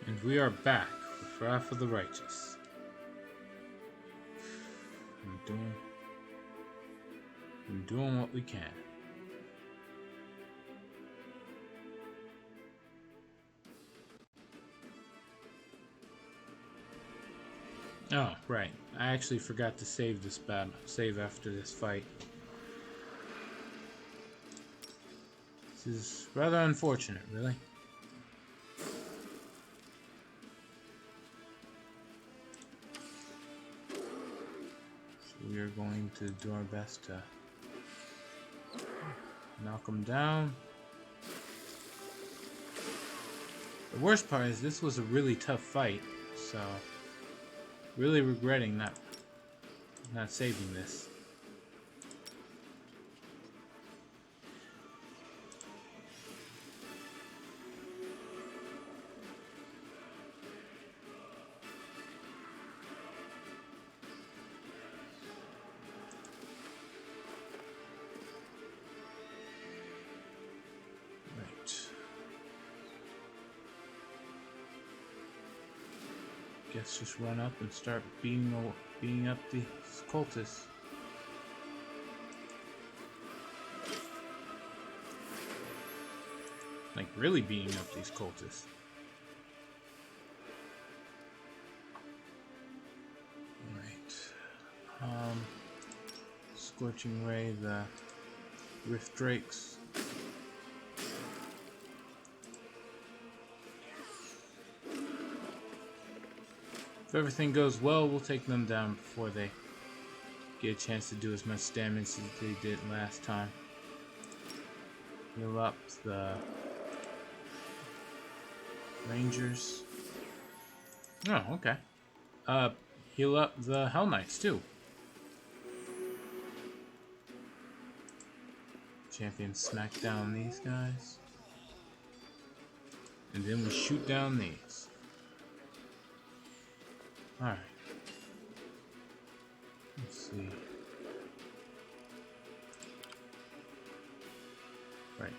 And we are back with Wrath of the Righteous. I'm doing what we can. Oh, right. I actually forgot to save this battle. Save after this fight. This is rather unfortunate, really. We are going to do our best to knock them down. The worst part is this was a really tough fight, so really regretting not saving this. Guess just run up and start beating up the cultists. Like really beating up these cultists. Alright. Scorching Ray, the Rift Drakes. If everything goes well, we'll take them down before they get a chance to do as much damage as they did last time. Heal up the Rangers. Oh, okay. Heal up the Hell Knights too. Champion smack down these guys. And then we shoot down these. Alright. Let's see. Right.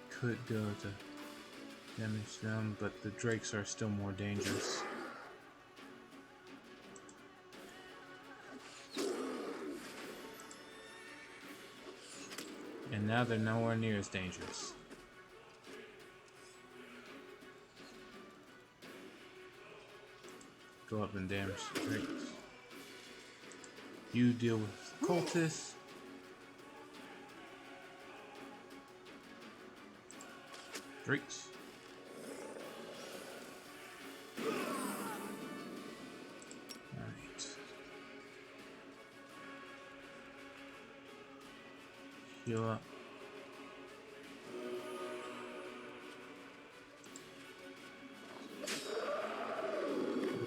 Could go to damage them, but the Drakes are still more dangerous. And now they're nowhere near as dangerous. Go up and damage the Drakes. You deal with cultists. Drakes. Alright. Heal up.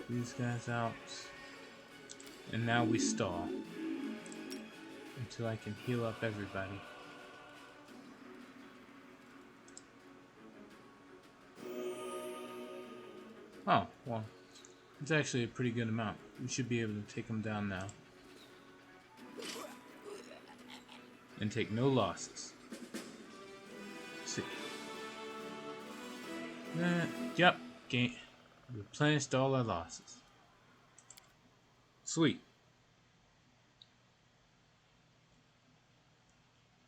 These guys out, and now we stall until I can heal up everybody. Oh, well, it's actually a pretty good amount. We should be able to take them down now and take no losses. Let's see. Yep, gain. Replenished all our losses. Sweet.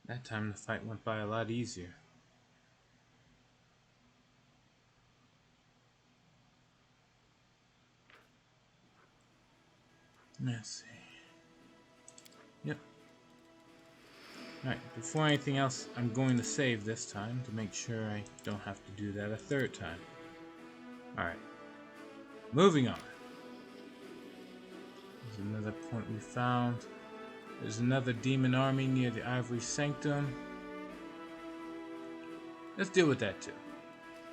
That time the fight went by a lot easier. Let's see. Yep. Alright, before anything else, I'm going to save this time to make sure I don't have to do that a third time. Alright. Moving on. There's another point we found. There's another demon army near the Ivory Sanctum. Let's deal with that too.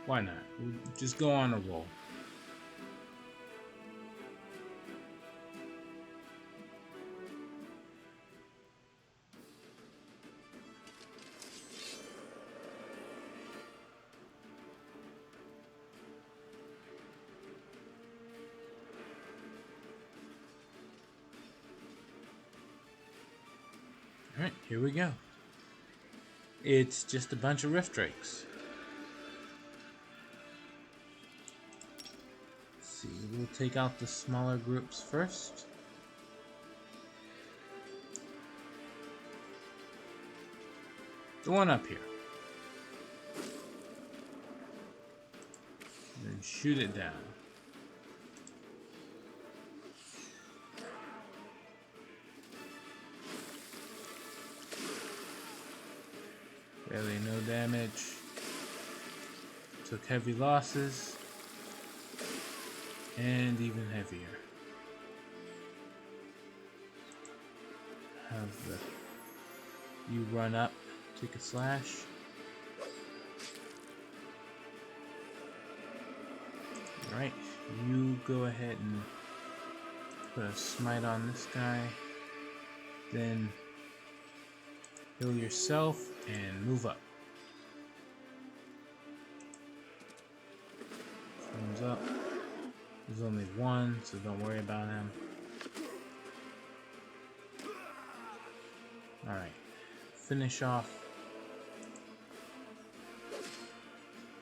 Why not? We'll just go on a roll. Alright, here we go. It's just a bunch of Rift Drakes. see, we'll take out the smaller groups first. The one up here. And shoot it down. Barely no damage. Took heavy losses. And even heavier. Have the you run up, take a slash. Alright, you go ahead and put a smite on this guy. Then heal yourself and move up. Thumbs up. There's only one, so don't worry about him. Alright. Finish off.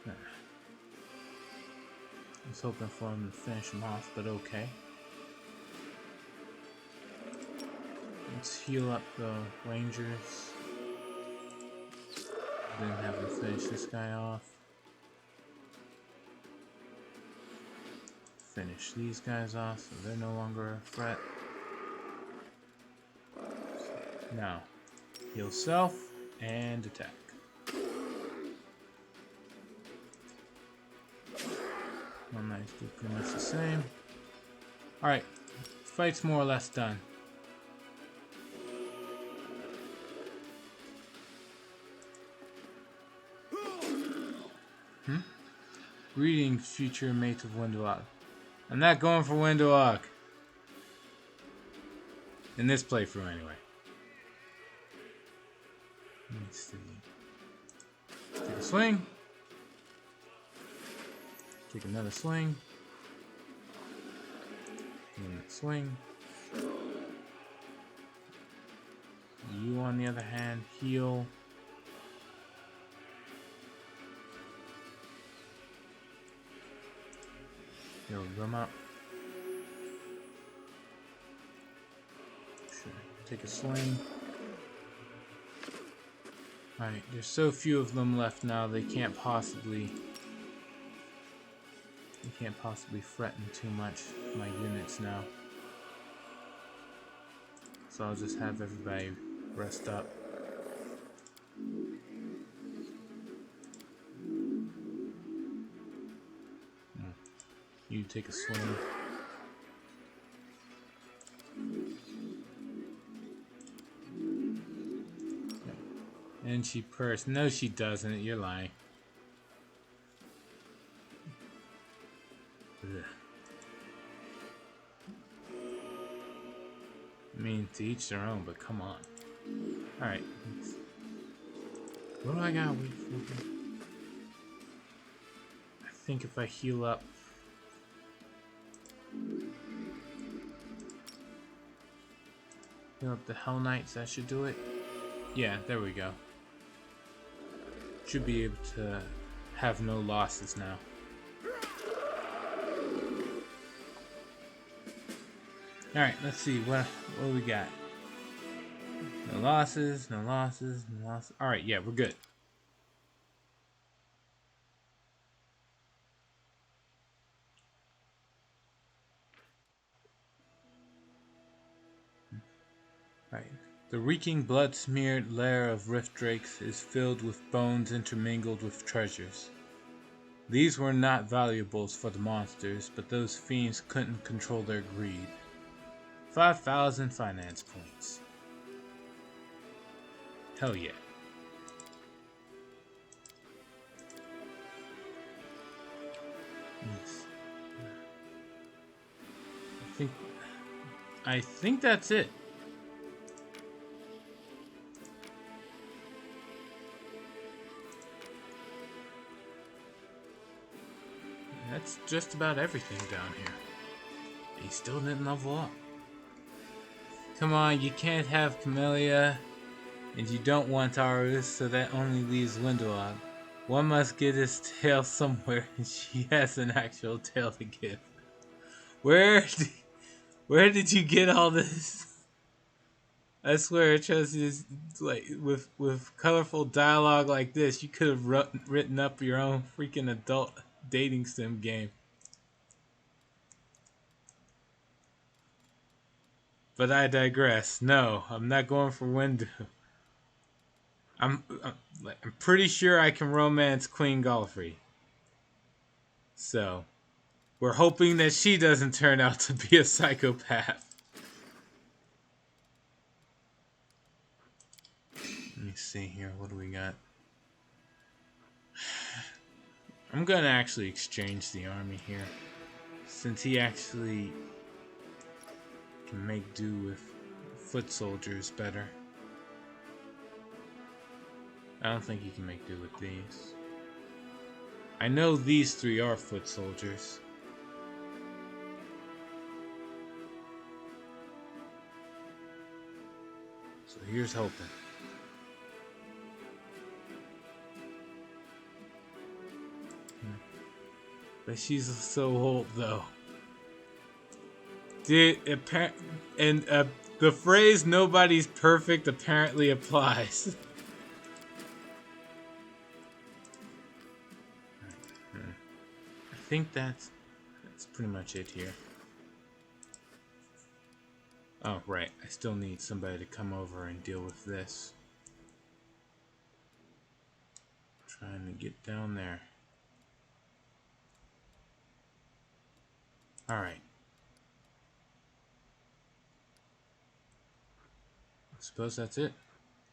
I was hoping for him to finish him off, but okay. Let's heal up the Rangers. Then have him finish this guy off. Finish these guys off so they're no longer a threat. Now, heal self and attack. Well, nice, do pretty much the same. Alright, fight's more or less done. Greetings, future mates of Windowlock. I'm not going for Windowlock. In this playthrough, anyway. Let's see. Take a swing. Take another swing. And swing. You, on the other hand, heal. Heal them up. Sure. Take a swing. Alright, there's so few of them left now, they can't possibly threaten too much my units now. So I'll just have everybody rest up. You take a swing. And she purrs. No, she doesn't. You're lying. Ugh. I mean, to each their own, but come on. Alright. What do I gotta wait for? I think if I heal up. Heal up the Hell Knights, that should do it. Yeah, there we go. Should be able to have no losses now. Alright, let's see, what we got? No losses, no losses, no losses. Alright, yeah, we're good. Right. The reeking, blood-smeared lair of rift drakes is filled with bones intermingled with treasures. These were not valuables for the monsters, but those fiends couldn't control their greed. 5,000 finance points. Hell yeah. Yes. I think that's it. That's just about everything down here. He still didn't level up. Come on, you can't have Camellia, and you don't want Arus, so that only leaves Windowlock. One must get his tail somewhere, and she has an actual tail to give. Where did, where did you get all this? I swear, Chelsea is like with colorful dialogue like this, you could have written up your own freaking adult dating sim game. But I digress. No, I'm not going for window. I'm pretty sure I can romance Queen Galfrey. So we're hoping that she doesn't turn out to be a psychopath. Let me see here. What do we got? I'm gonna actually exchange the army here, since he actually can make do with foot soldiers better. I don't think he can make do with these. I know these three are foot soldiers. So here's hoping. But she's so old though. Dude, and the phrase "nobody's perfect" apparently applies. I think that's pretty much it here. Oh, right. I still need somebody to come over and deal with this. Trying to get down there. Alright. I suppose that's it.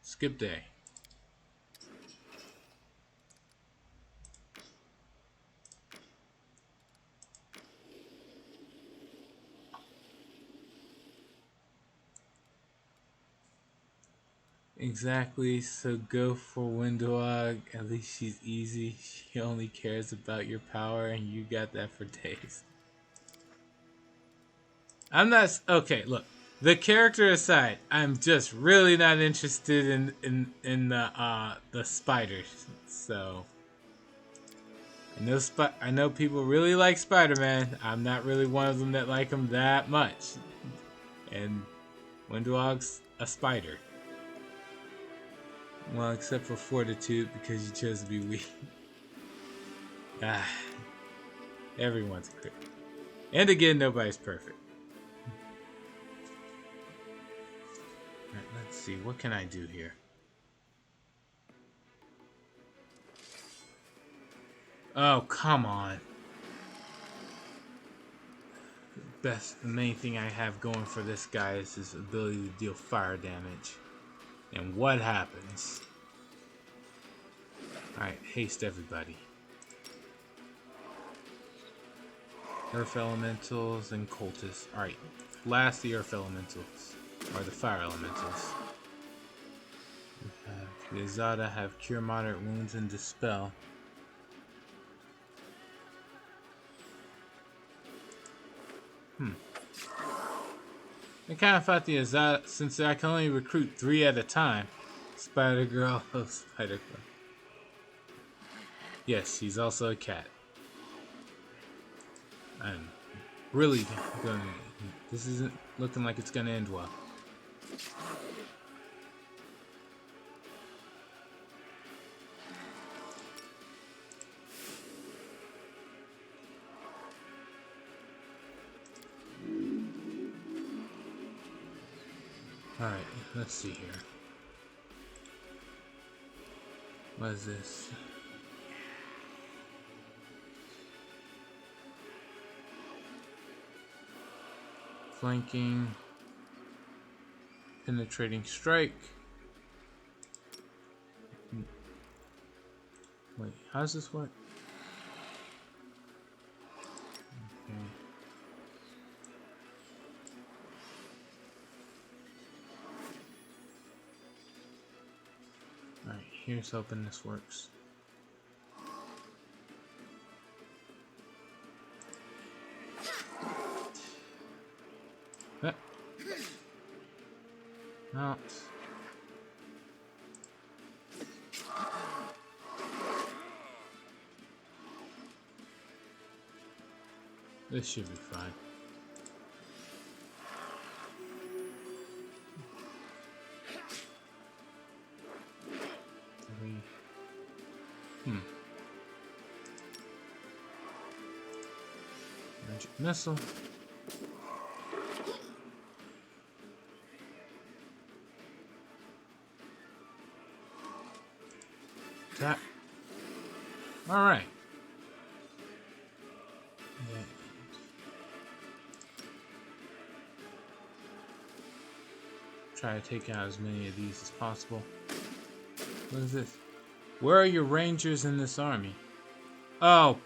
Skip day. Exactly, so go for Windowag. At least she's easy. She only cares about your power, and you got that for days. I'm not okay. Look, the character aside, I'm just really not interested in the spiders. So I know people really like Spider-Man. I'm not really one of them that like him that much. And Windowag's a spider. Well, except for Fortitude, because you chose to be weak. Everyone's great. And again, nobody's perfect. Alright, let's see. What can I do here? Oh, come on. The main thing I have going for this guy is his ability to deal fire damage. And what happens? Alright, haste everybody. Earth Elementals and Cultists. Alright, last the Earth Elementals. Or the Fire Elementals. The Azada have Cure Moderate Wounds and Dispel. I kind of thought the Azada, since I can only recruit 3 at a time. Spider-Girl, oh Spider-Girl. Yes, she's also a cat. I'm really gonna... This isn't looking like it's gonna end well. Alright, let's see here. What is this? Flanking. Penetrating strike. Wait, how does this work? Okay. Alright, here's hoping this works. No. This should be fine. Magic missile. Tap. Alright. Yeah. Try to take out as many of these as possible. What is this? Where are your rangers in this army? Oh,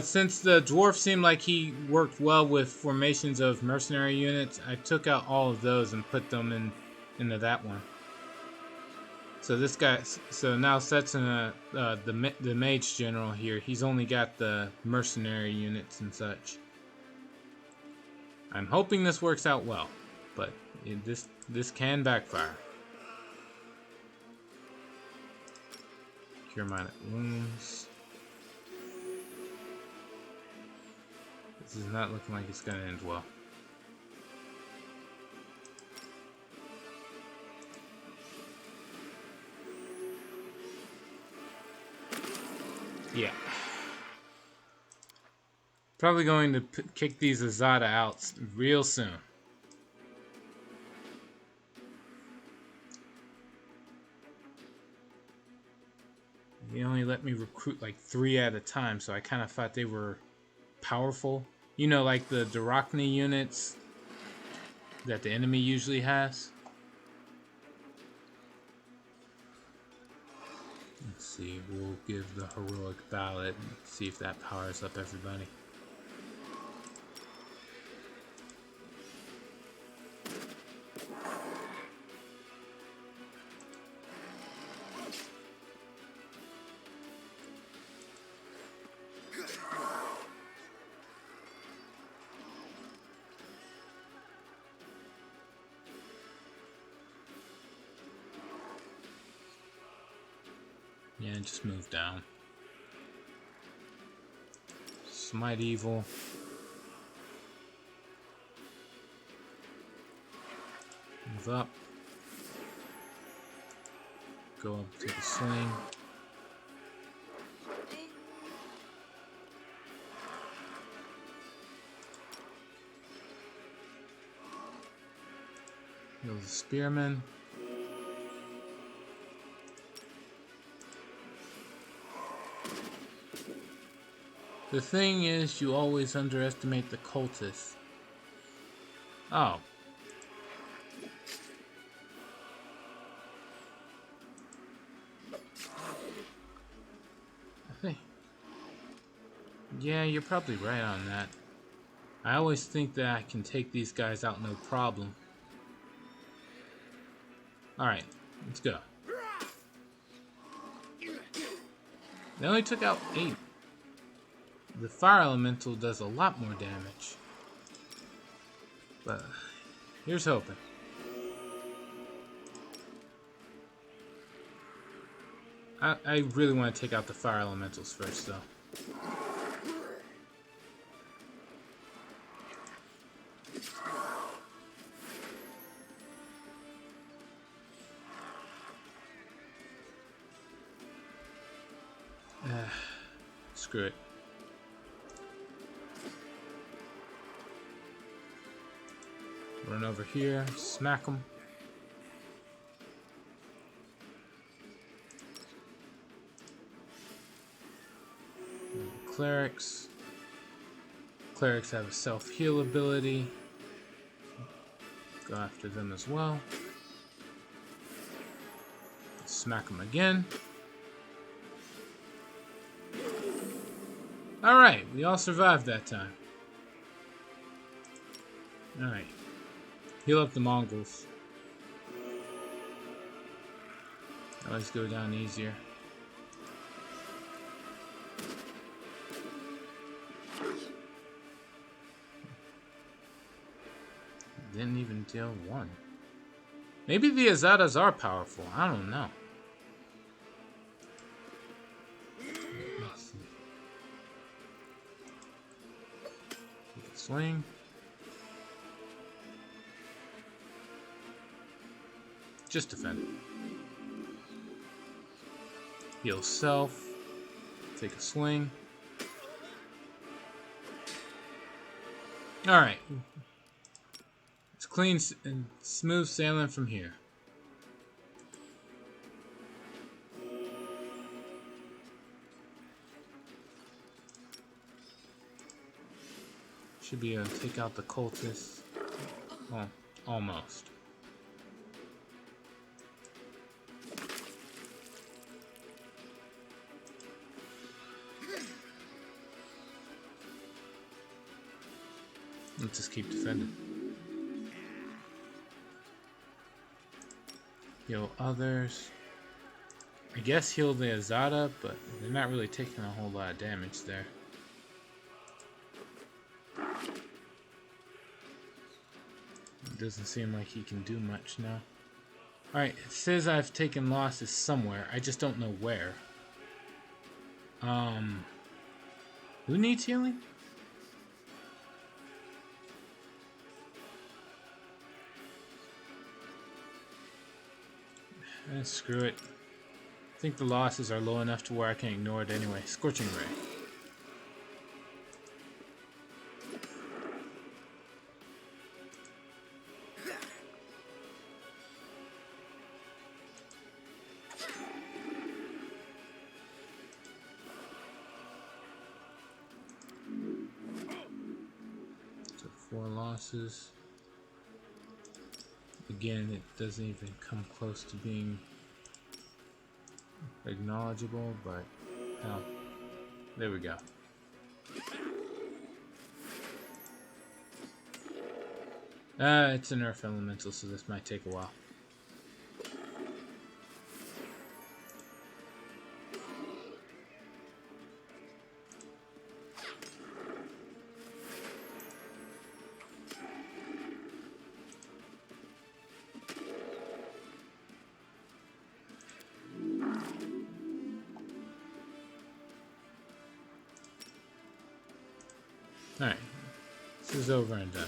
since the dwarf seemed like he worked well with formations of mercenary units, I took out all of those and put them into that one. So this guy, so now Setsuna, the mage general here, he's only got the mercenary units and such. I'm hoping this works out well, but this can backfire. Cure minor wounds. This is not looking like it's gonna end well. Yeah. Probably going to kick these Azada out real soon. They only let me recruit like 3 at a time, so I kind of thought they were powerful. You know, like the Darachni units that the enemy usually has. Let's see, we'll give the heroic ballot and see if that powers up everybody. Yeah, just move down. Smite evil. Move up. Go up to the swing. Heal the spearman. The thing is, you always underestimate the cultists. Oh. I think. Yeah, you're probably right on that. I always think that I can take these guys out no problem. Alright, let's go. They only took out 8. The fire elemental does a lot more damage. But here's hoping. I really want to take out the fire elementals first, though. Screw it. Run over here, smack them. Clerics. Clerics have a self-heal ability. Go after them as well. Smack them again. Alright, we all survived that time. Alright. Heal up the Mongols. Always go down easier. Didn't even deal 1. Maybe the Azadas are powerful. I don't know. Swing. Just defend it. Heal self. Take a swing. Alright. It's clean and smooth sailing from here. Should be able to take out the cultists. Well, almost. Let's just keep defending. Heal others. I guess heal the Azada, but they're not really taking a whole lot of damage there. It doesn't seem like he can do much now. Alright, it says I've taken losses somewhere. I just don't know where. Who needs healing? Screw it. I think the losses are low enough to where I can ignore it anyway. Scorching Ray. So 4 losses. Again, it doesn't even come close to being acknowledgeable, but hell, there we go. It's an earth elemental, so this might take a while. Alright, this is over and done.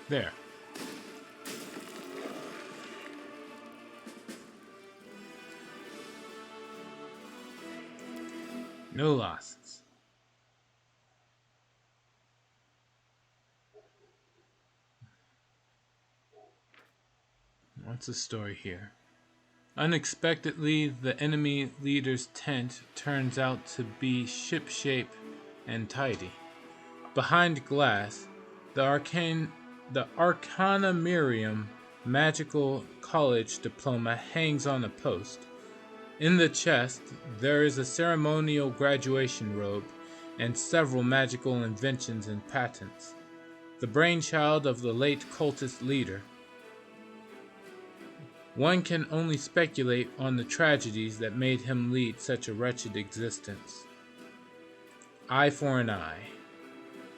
There. No losses. What's the story here? Unexpectedly, the enemy leader's tent turns out to be shipshape and tidy. Behind glass, the Arcana Miriam Magical College diploma hangs on a post. In the chest, there is a ceremonial graduation robe and several magical inventions and patents. The brainchild of the late cultist leader. One can only speculate on the tragedies that made him lead such a wretched existence. Eye for an eye.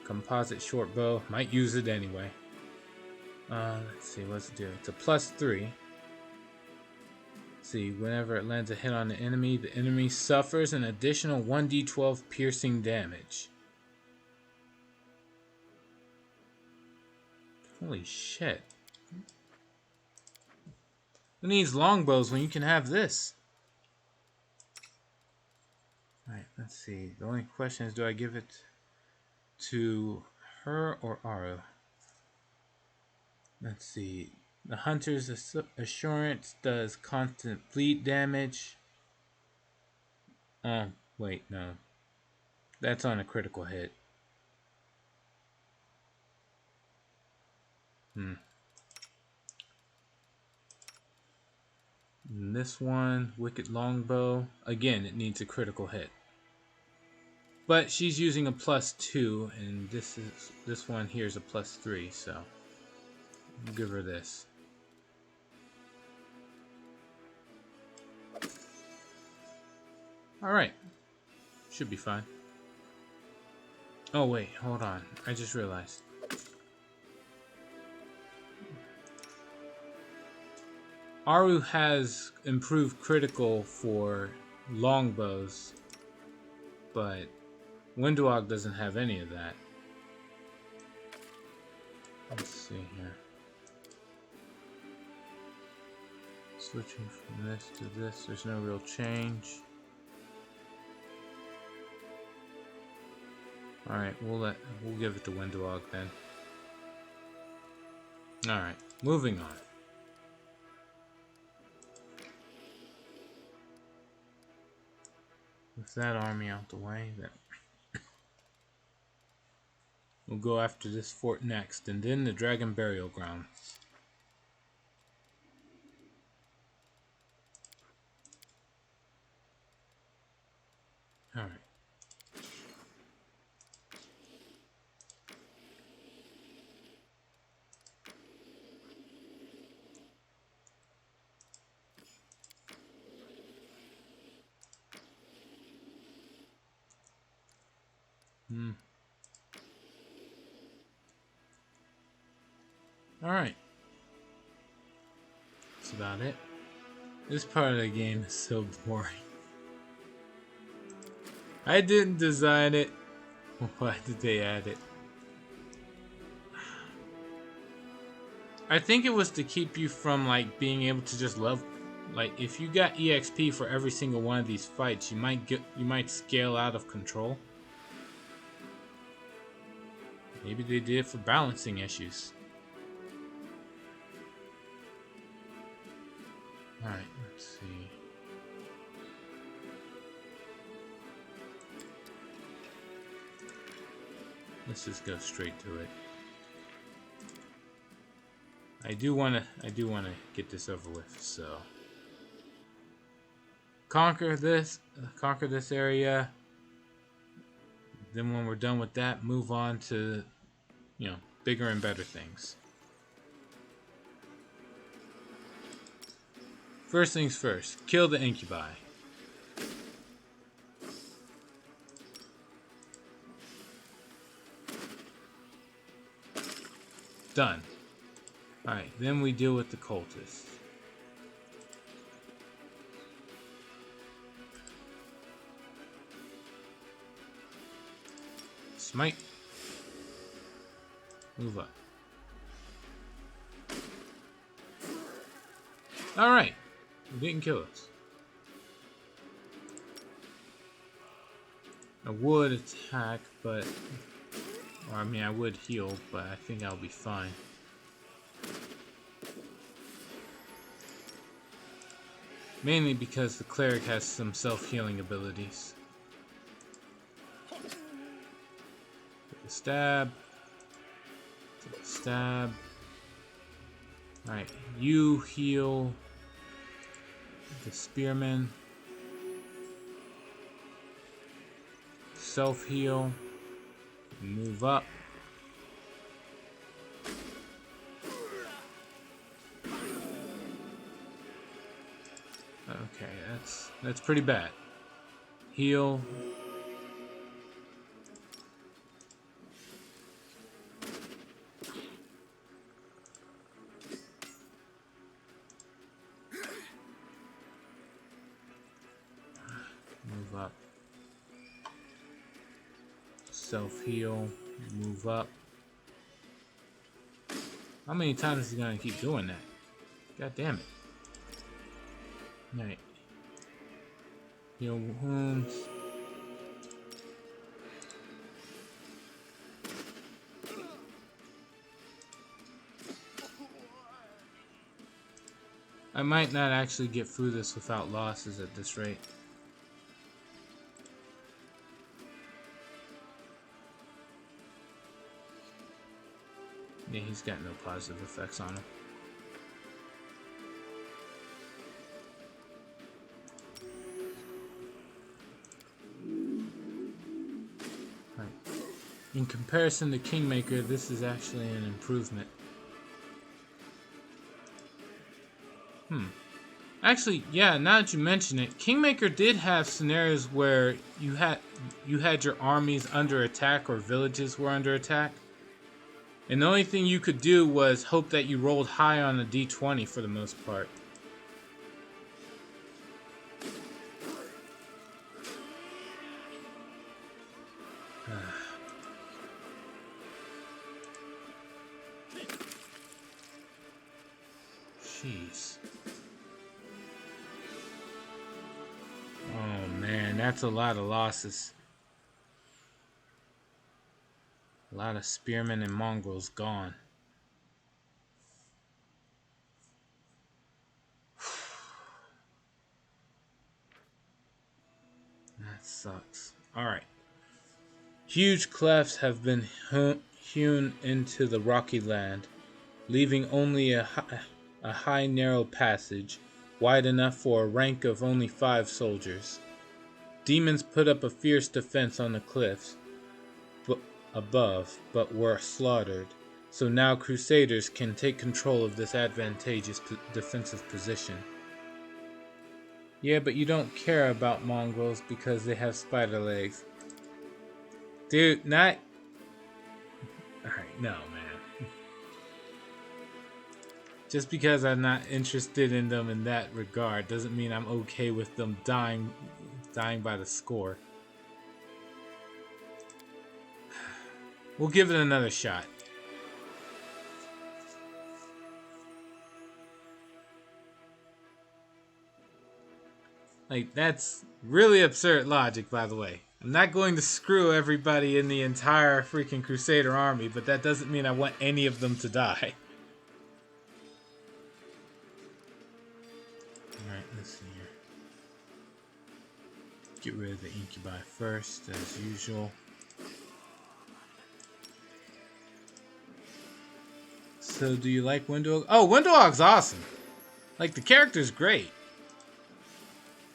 Composite short bow. Might use it anyway. Let's see, what's it do? It's a +3. Let's see, whenever it lands a hit on the enemy suffers an additional 1d12 piercing damage. Holy shit. Who needs longbows when you can have this? Alright, let's see. The only question is, do I give it to her or Aru? Let's see. The Hunter's Assurance does constant bleed damage. Oh, wait, no. That's on a critical hit. And this one, Wicked Longbow. Again, it needs a critical hit. But she's using a +2, and this one here is a +3, so we'll give her this. Alright. Should be fine. Oh wait, hold on. I just realized. Aru has improved critical for longbows, but Windwalk doesn't have any of that. Let's see here. Switching from this to this, there's no real change. Alright, we'll give it to Windwalk then. Alright, moving on. With that army out the way, then we'll go after this fort next, and then the Dragon Burial Ground. Alright. Alright. That's about it. This part of the game is so boring. I didn't design it. Why did they add it? I think it was to keep you from like being able to just level. Like if you got EXP for every single one of these fights, you might scale out of control. Maybe they did it for balancing issues. Alright, let's see. Let's just go straight to it. I do wanna get this over with, so conquer this area. Then when we're done with that, move on to, you know, bigger and better things. First things first, kill the incubi. Done. Alright, then we deal with the cultists. Smite. Move up. Alright. It didn't kill us. I would attack, but... Or, I mean, I would heal, but I think I'll be fine. Mainly because the cleric has some self-healing abilities. Take a stab. Take a stab. Alright, you heal the spearman. Self-heal. Move up. Okay, that's pretty bad. Heal. Move up. Self-heal. Move up. How many times is he gonna keep doing that? God damn it. Right. Heal wounds. I might not actually get through this without losses at this rate. Yeah, he's got no positive effects on him. In comparison to Kingmaker, this is actually an improvement. Actually, yeah, now that you mention it, Kingmaker did have scenarios where you had your armies under attack or villages were under attack. And the only thing you could do was hope that you rolled high on a d20 for the most part. Jeez. Oh man, that's a lot of losses. A lot of spearmen and mongrels gone. That sucks. Alright. Huge clefts have been hewn into the rocky land, leaving only a high narrow passage, wide enough for a rank of only 5 soldiers. Demons put up a fierce defense on the cliffs above, but were slaughtered, so now Crusaders can take control of this advantageous defensive position. Yeah, but you don't care about mongrels because they have spider legs. Dude, not... Alright, no, man. Just because I'm not interested in them in that regard doesn't mean I'm okay with them dying by the score. We'll give it another shot. Like, that's really absurd logic, by the way. I'm not going to screw everybody in the entire freaking Crusader army, but that doesn't mean I want any of them to die. Alright, let's see here. Get rid of the incubi first, as usual. So, do you like Windowhog? Oh, Windowhog's awesome! Like, the character's great.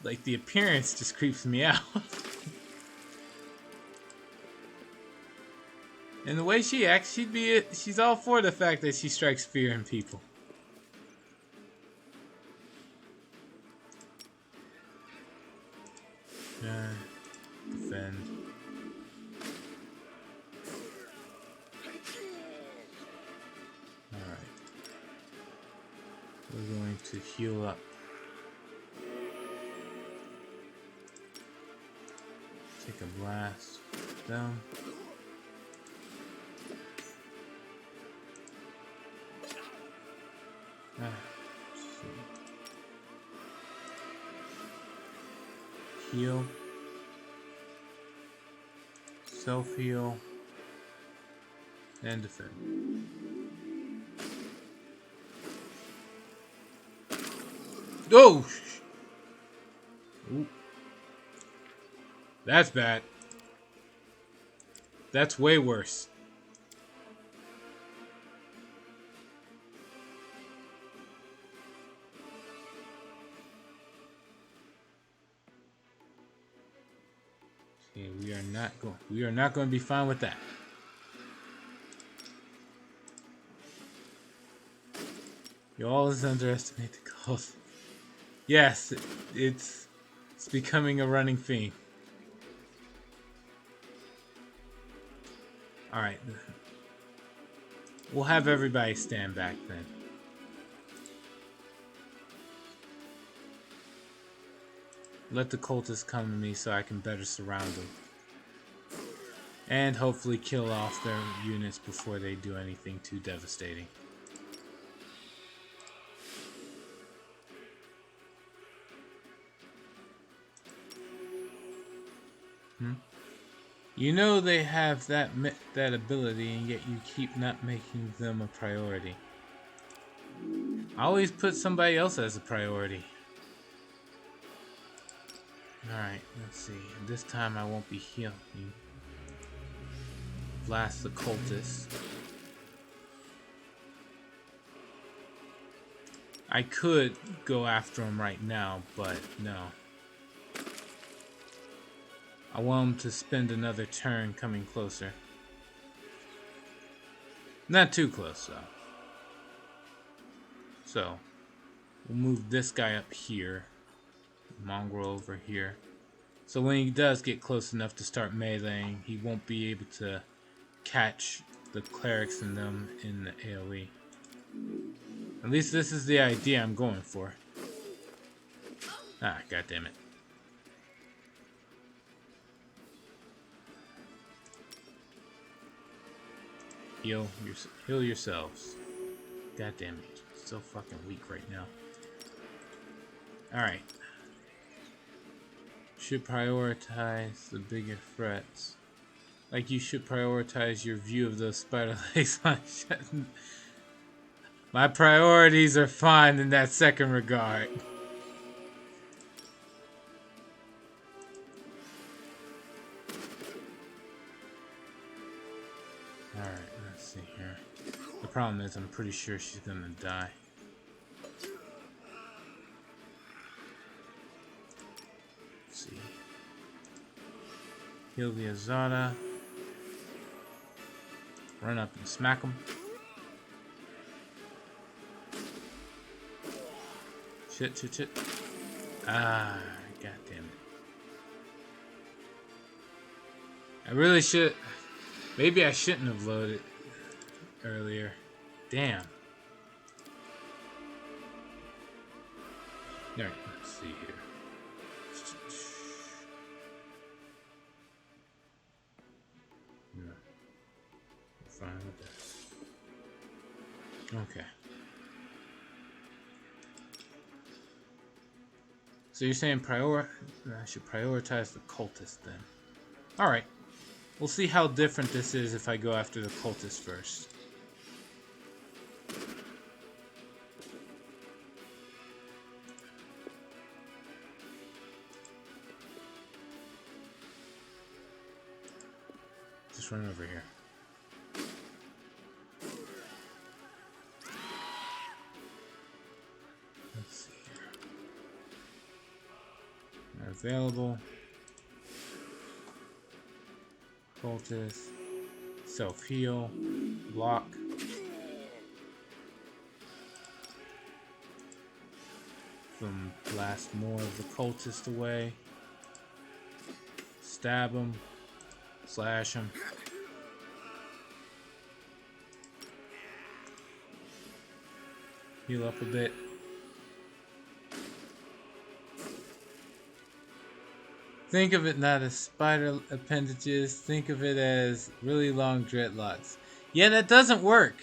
Like, the appearance just creeps me out. And the way she acts, she's all for the fact that she strikes fear in people. Defend. Alright. We're going to heal up. Take a blast down. Heal. Self-heal. And defend. Oh! Ooh. That's bad. That's way worse. Okay, we are not going to be fine with that. You always underestimate the cost. Yes, it's becoming a running theme. Alright. We'll have everybody stand back then. Let the cultists come to me so I can better surround them. And hopefully kill off their units before they do anything too devastating. You know they have that ability, and yet you keep not making them a priority. I always put somebody else as a priority. Alright, let's see. This time I won't be healing. Blast the cultists. I could go after him right now, but no. I want him to spend another turn coming closer. Not too close, though. So, We'll move this guy up here. Mongrel over here. So when he does get close enough to start meleeing, he won't be able to catch the clerics and them in the AoE. At least this is the idea I'm going for. Ah, goddammit. Heal yourselves. God damn it. So fucking weak right now. Alright. Should prioritize the bigger threats. Like you should prioritize your view of those spider legs. My priorities are fine in that second regard. Alright, let's see here. The problem is I'm pretty sure she's gonna die. Let's see. Heal the Azada. Run up and smack him. Shit. Ah, god damn it. I really should. Maybe I shouldn't have loaded earlier. Damn. Alright, let's see here. No. We're fine with that. Okay. So you're saying I should prioritize the cultist then. Alright. We'll see how different this is if I go after the cultist first. Just run over here. Let's see here. Not available. Cultist. Self-heal. Block. Blast more of the cultist away. Stab him. Slash him. Heal up a bit. Think of it not as spider appendages. Think of it as really long dreadlocks. Yeah, that doesn't work.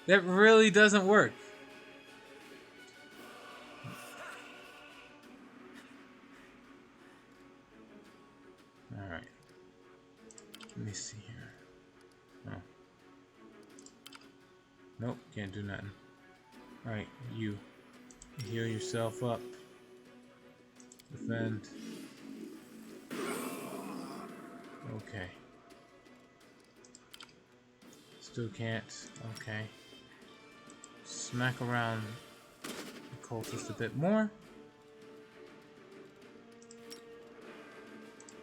That really doesn't work. Alright. Let me see here. Oh. Nope, can't do nothing. Alright, you. Heal yourself up. Defend. Okay. Still can't. Okay. Smack around the cultist a bit more.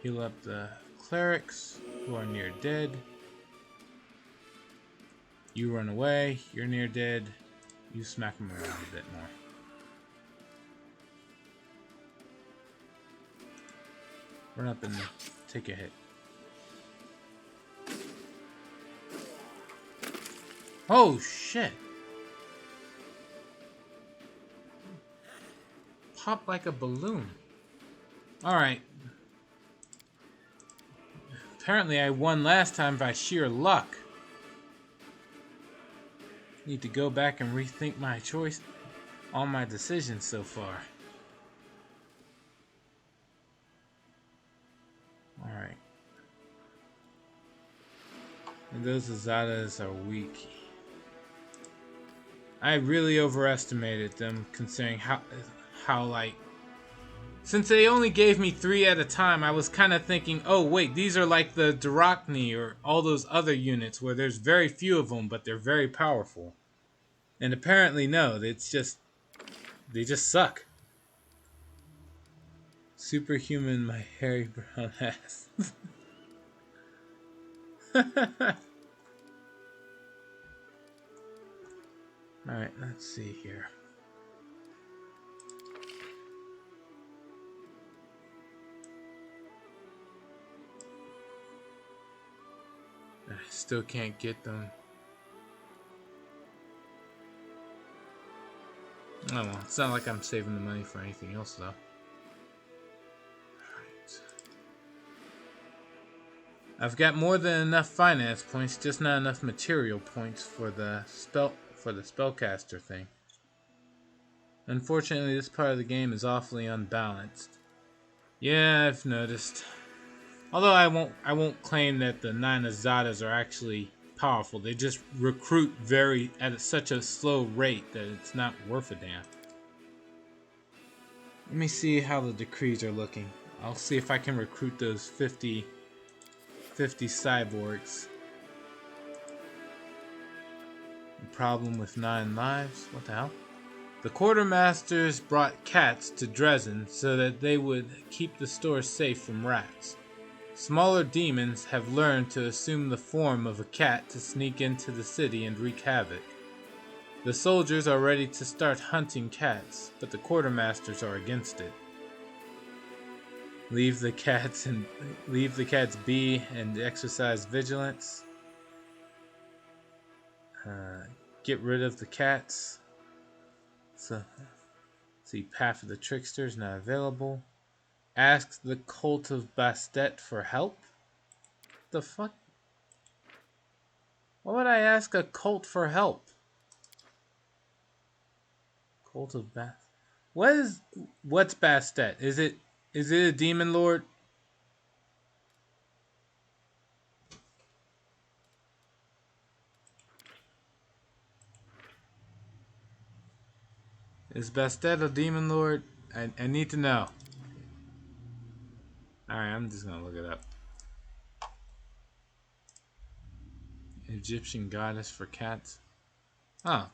Heal up the clerics who are near dead. You run away. You're near dead. You smack them around a bit more. Run up and take a hit. Oh shit! Pop like a balloon. Alright. Apparently I won last time by sheer luck. Need to go back and rethink my choice on my decisions so far. Alright. And those Azadas are weak. I really overestimated them, considering how like, since they only gave me 3 at a time, I was kind of thinking, oh wait, these are like the Durakni or all those other units where there's very few of them, but they're very powerful. And apparently no, they just suck. Superhuman, my hairy brown ass. Alright, let's see here. still can't get them. Oh well, it's not like I'm saving the money for anything else though. Alright. I've got more than enough finance points, just not enough material points for the spellcaster thing. Unfortunately, this part of the game is awfully unbalanced. Yeah, I've noticed. Although I won't claim that the 9 Azadas are actually powerful. They just recruit at such a slow rate that it's not worth a damn. Let me see how the decrees are looking. I'll see if I can recruit those 50 cyborgs. The problem with 9 lives? What the hell? The quartermasters brought cats to Dresden so that they would keep the store safe from rats. Smaller demons have learned to assume the form of a cat to sneak into the city and wreak havoc. The soldiers are ready to start hunting cats, but the quartermasters are against it. Leave the cats be and exercise vigilance. Get rid of the cats. So, see, Path of the Tricksters not available. Ask the Cult of Bastet for help? The fuck? Why would I ask a cult for help? Cult of Bastet. What's Bastet? Is it a demon lord? Is Bastet a demon lord? I need to know. Alright, I'm just gonna look it up. Egyptian goddess for cats. Oh.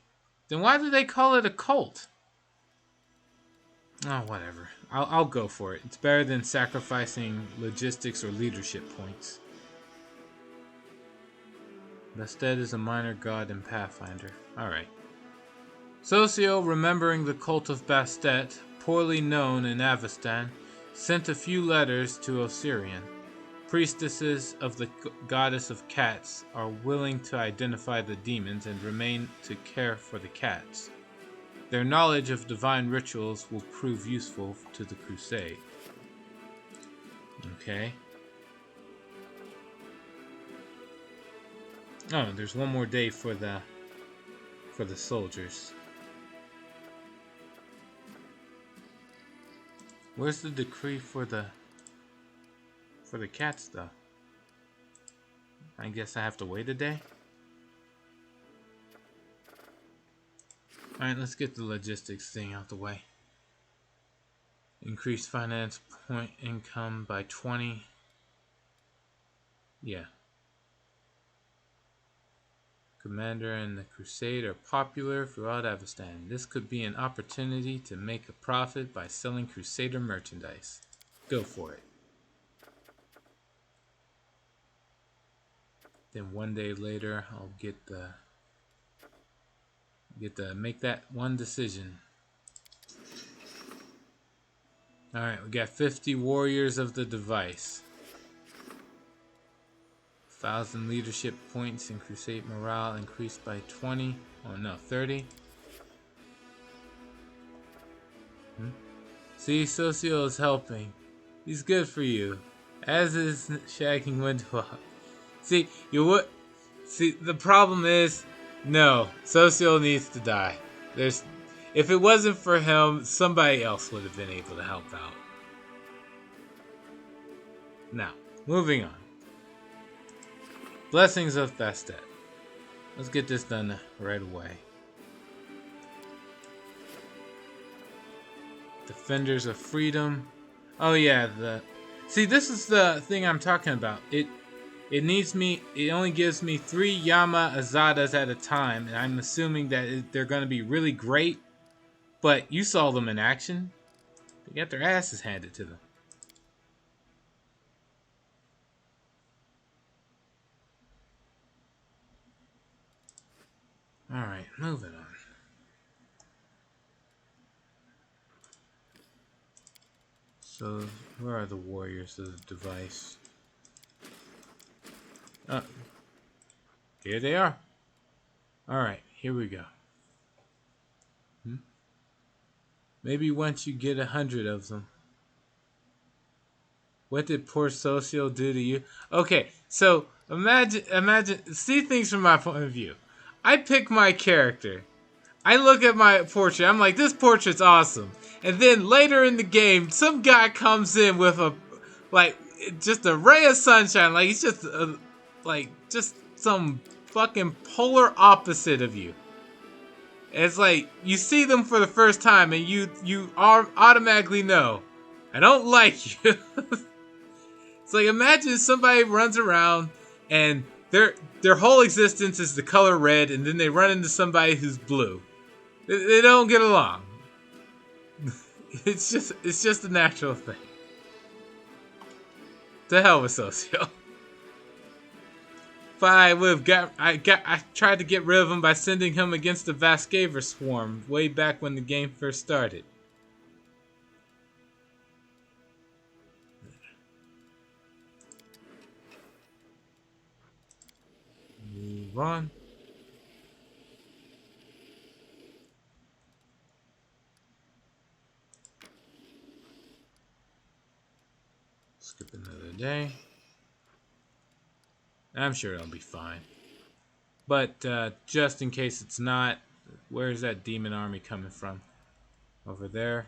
Then why do they call it a cult? Oh, whatever. I'll go for it. It's better than sacrificing logistics or leadership points. Bastet is a minor god in Pathfinder. Alright. Socio, remembering the cult of Bastet, poorly known in Avestan, sent a few letters to Osirian. Priestesses of the goddess of cats are willing to identify the demons and remain to care for the cats. Their knowledge of divine rituals will prove useful to the crusade. Okay. Oh, there's one more day for the soldiers. Where's the decree for the cats though? I guess I have to wait a day. Alright, let's get the logistics thing out the way. Increase finance point income by 20. Yeah. Commander and the Crusade are popular throughout Avestan. This could be an opportunity to make a profit by selling Crusader merchandise. Go for it. Then one day later, I'll make that one decision. Alright, we got 50 warriors of the device. 1,000 leadership points and crusade morale increased by 20. Oh no, 30. See, Socio is helping. He's good for you. As is shagging Windwalk. See, the problem is, no, Socio needs to die. If it wasn't for him, somebody else would have been able to help out. Now, moving on. Blessings of Bastet. Let's get this done right away. Defenders of Freedom. Oh yeah, see, this is the thing I'm talking about. It only gives me 3 Yama Azadas at a time, and I'm assuming that they're going to be really great. But you saw them in action. They got their asses handed to them. Alright, moving on. So, where are the warriors of the device? Here they are. Alright, here we go. Maybe once you get 100 of them. What did poor Socio do to you? Okay, so imagine, see things from my point of view. I pick my character. I look at my portrait. I'm like, this portrait's awesome. And then later in the game, some guy comes in with just a ray of sunshine. Like he's just, just some fucking polar opposite of you. It's like you see them for the first time, and you automatically know, I don't like you. It's like imagine somebody runs around and their whole existence is the color red, and then they run into somebody who's blue. They don't get along. It's just a natural thing. To hell with Socio. But I tried to get rid of him by sending him against the Vascaver swarm way back when the game first started. Move on. Skip another day. I'm sure it'll be fine. But just in case it's not, where's that demon army coming from? Over there.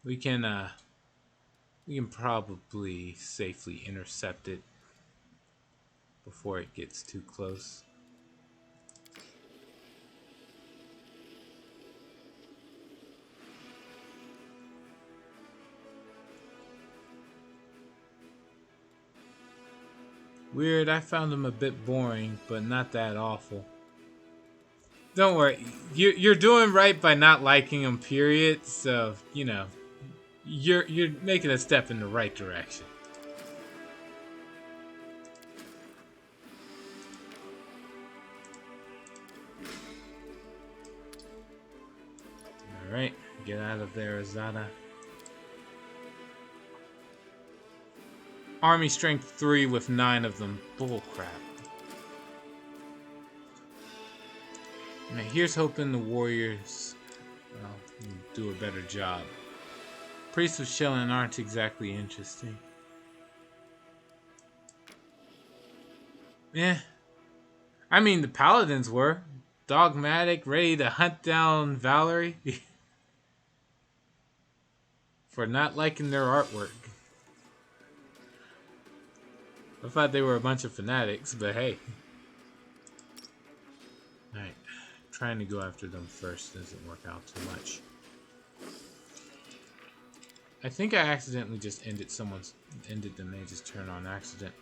We can probably safely intercept it before it gets too close. Weird, I found them a bit boring, but not that awful. Don't worry, you're doing right by not liking them, period, so, you know, you're making a step in the right direction. Alright, get out of there, Azada. Army strength 3 with 9 of them. Bullcrap. Now here's hoping the warriors do a better job. Priests of Shellin aren't exactly interesting. Eh. I mean, the paladins were. Dogmatic, ready to hunt down Valerie. For not liking their artwork. I thought they were a bunch of fanatics, but hey. Alright. Trying to go after them first doesn't work out too much. I think I accidentally just ended the mage's turn on accident.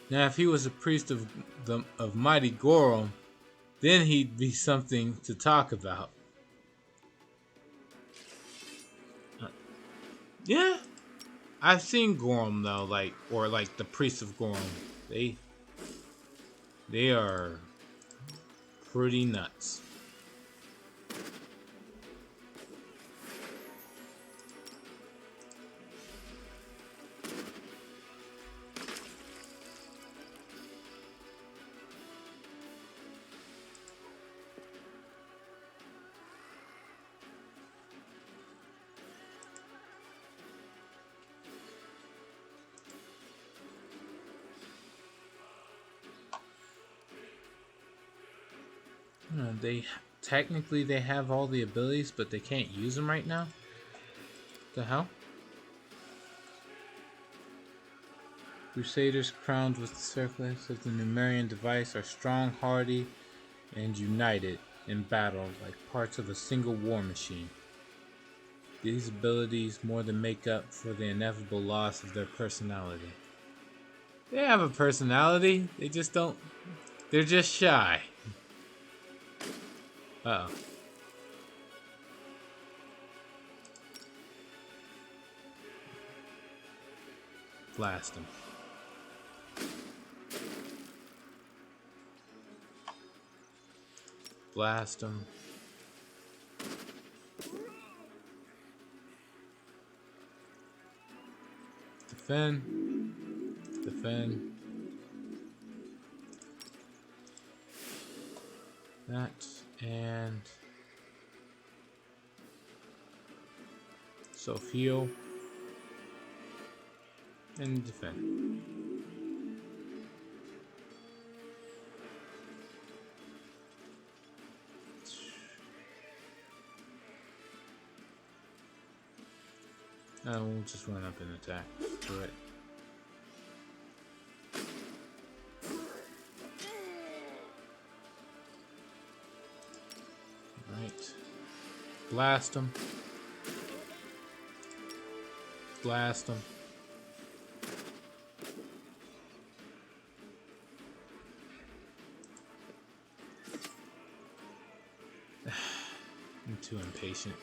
Now if he was a priest of Mighty Gorum, then he'd be something to talk about. Yeah. I've seen Gorum though, like the priests of Gorum. They are pretty nuts. They technically have all the abilities, but they can't use them right now. The hell? Crusaders crowned with the circlets of the Numerian device are strong, hardy, and united in battle like parts of a single war machine. These abilities more than make up for the inevitable loss of their personality. They have a personality, they just don't. They're just shy. Uh-oh. Blast him. Blast him. Defend. Defend. That and self-heal and defend. We'll just run up and attack. Do it. Right. Blast them. Blast them. I'm too impatient.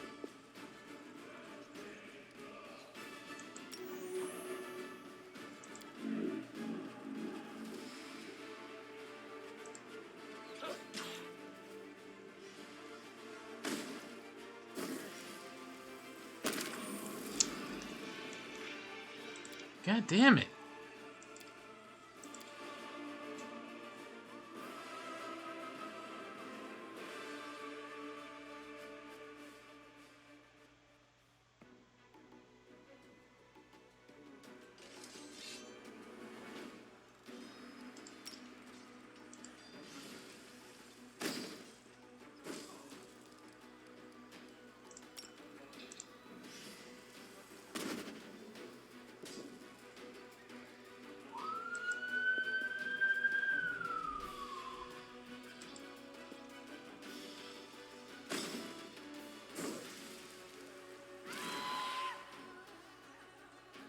God damn it.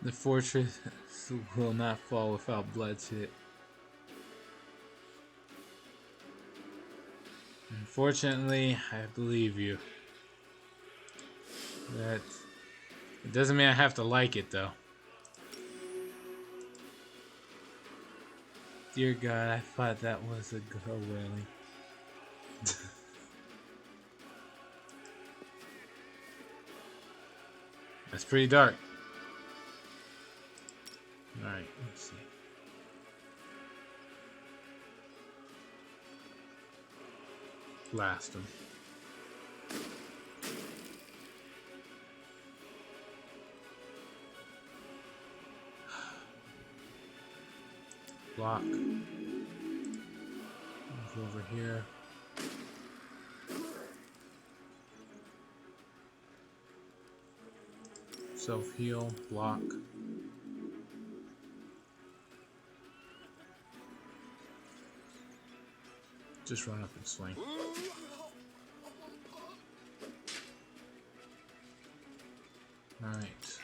The fortress will not fall without bloodshed. Unfortunately, I believe you. That it doesn't mean I have to like it though. Dear God, I thought that was a girl wailing. That's pretty dark. Alright, let's see. Blast him. Block. Move over here. Self-heal. Block. Just run up and swing. Alright.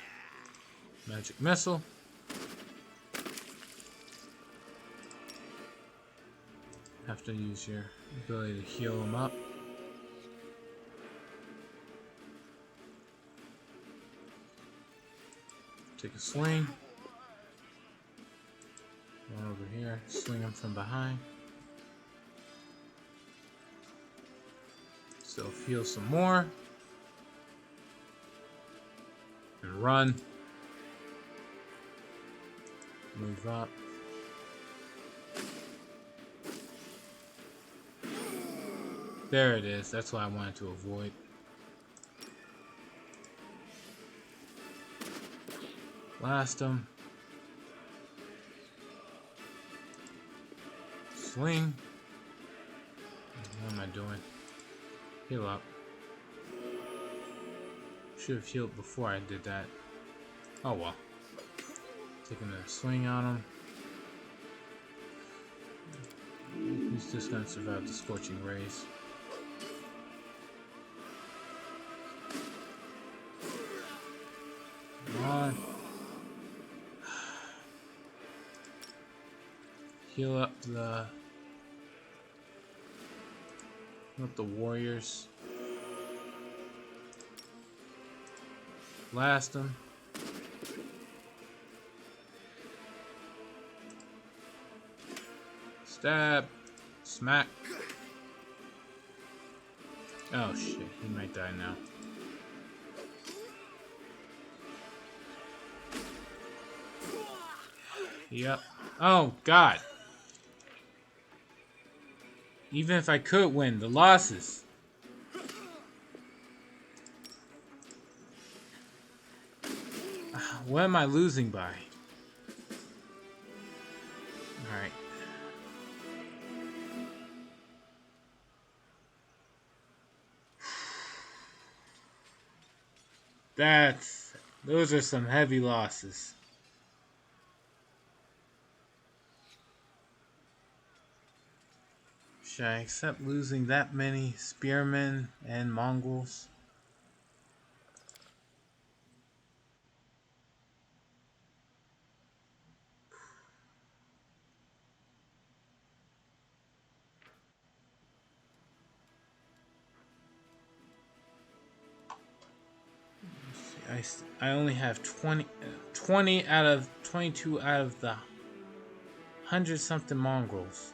Magic missile. Have to use your ability to heal them up. Take a swing. Run over here. Swing them from behind. Self-heal some more. And run. Move up. There it is. That's what I wanted to avoid. Blast him. Swing. What am I doing? Heal up. Should have healed before I did that. Oh well. Taking a swing on him. He's just gonna survive the scorching rays. Come on. Heal up the warriors. Blast them. Stab. Smack. Oh shit, he might die now. Yep. Oh, God. Even if I could win, the losses. What am I losing by? Alright. Those are some heavy losses. Should I accept losing that many spearmen and Mongols? I only have 20 out of 22 out of the 100 something mongrels.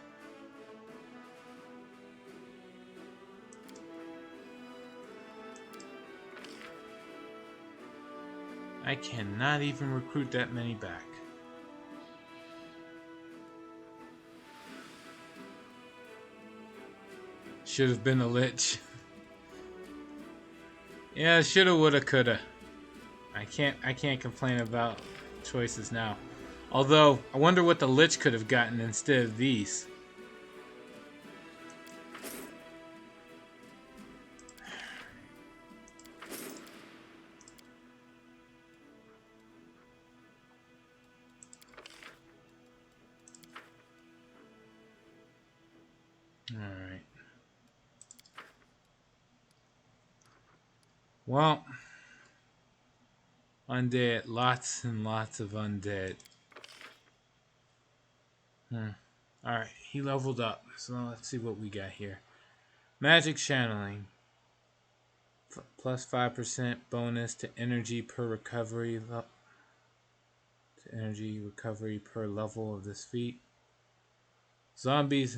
I cannot even recruit that many back. Should have been a lich. Yeah, shoulda, woulda, coulda. I can't complain about choices now. Although, I wonder what the lich could have gotten instead of these. Alright. Well, undead. Lots and lots of undead. Alright, he leveled up. So let's see what we got here. Magic channeling. Plus 5% bonus to energy per recovery. To energy recovery per level of this feat. Zombies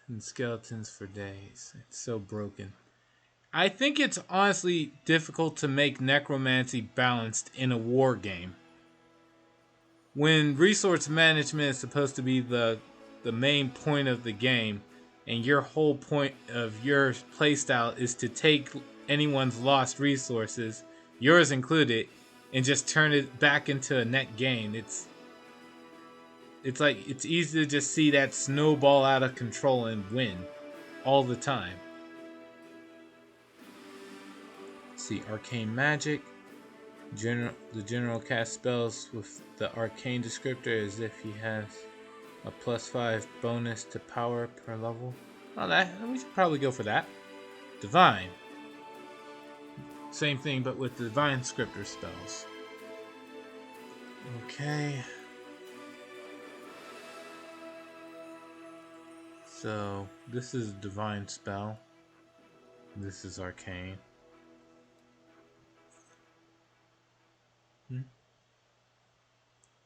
and skeletons for days. It's so broken. I think it's honestly difficult to make necromancy balanced in a war game. When resource management is supposed to be the main point of the game, and your whole point of your playstyle is to take anyone's lost resources, yours included, and just turn it back into a net gain. It's like it's easy to just see that snowball out of control and win all the time. Let's see, Arcane Magic. The general cast spells with the arcane descriptor as if he has a plus 5 bonus to power per level. Oh, we should probably go for that. Divine. Same thing, but with the divine scriptor spells. Okay. So, this is a divine spell. This is arcane.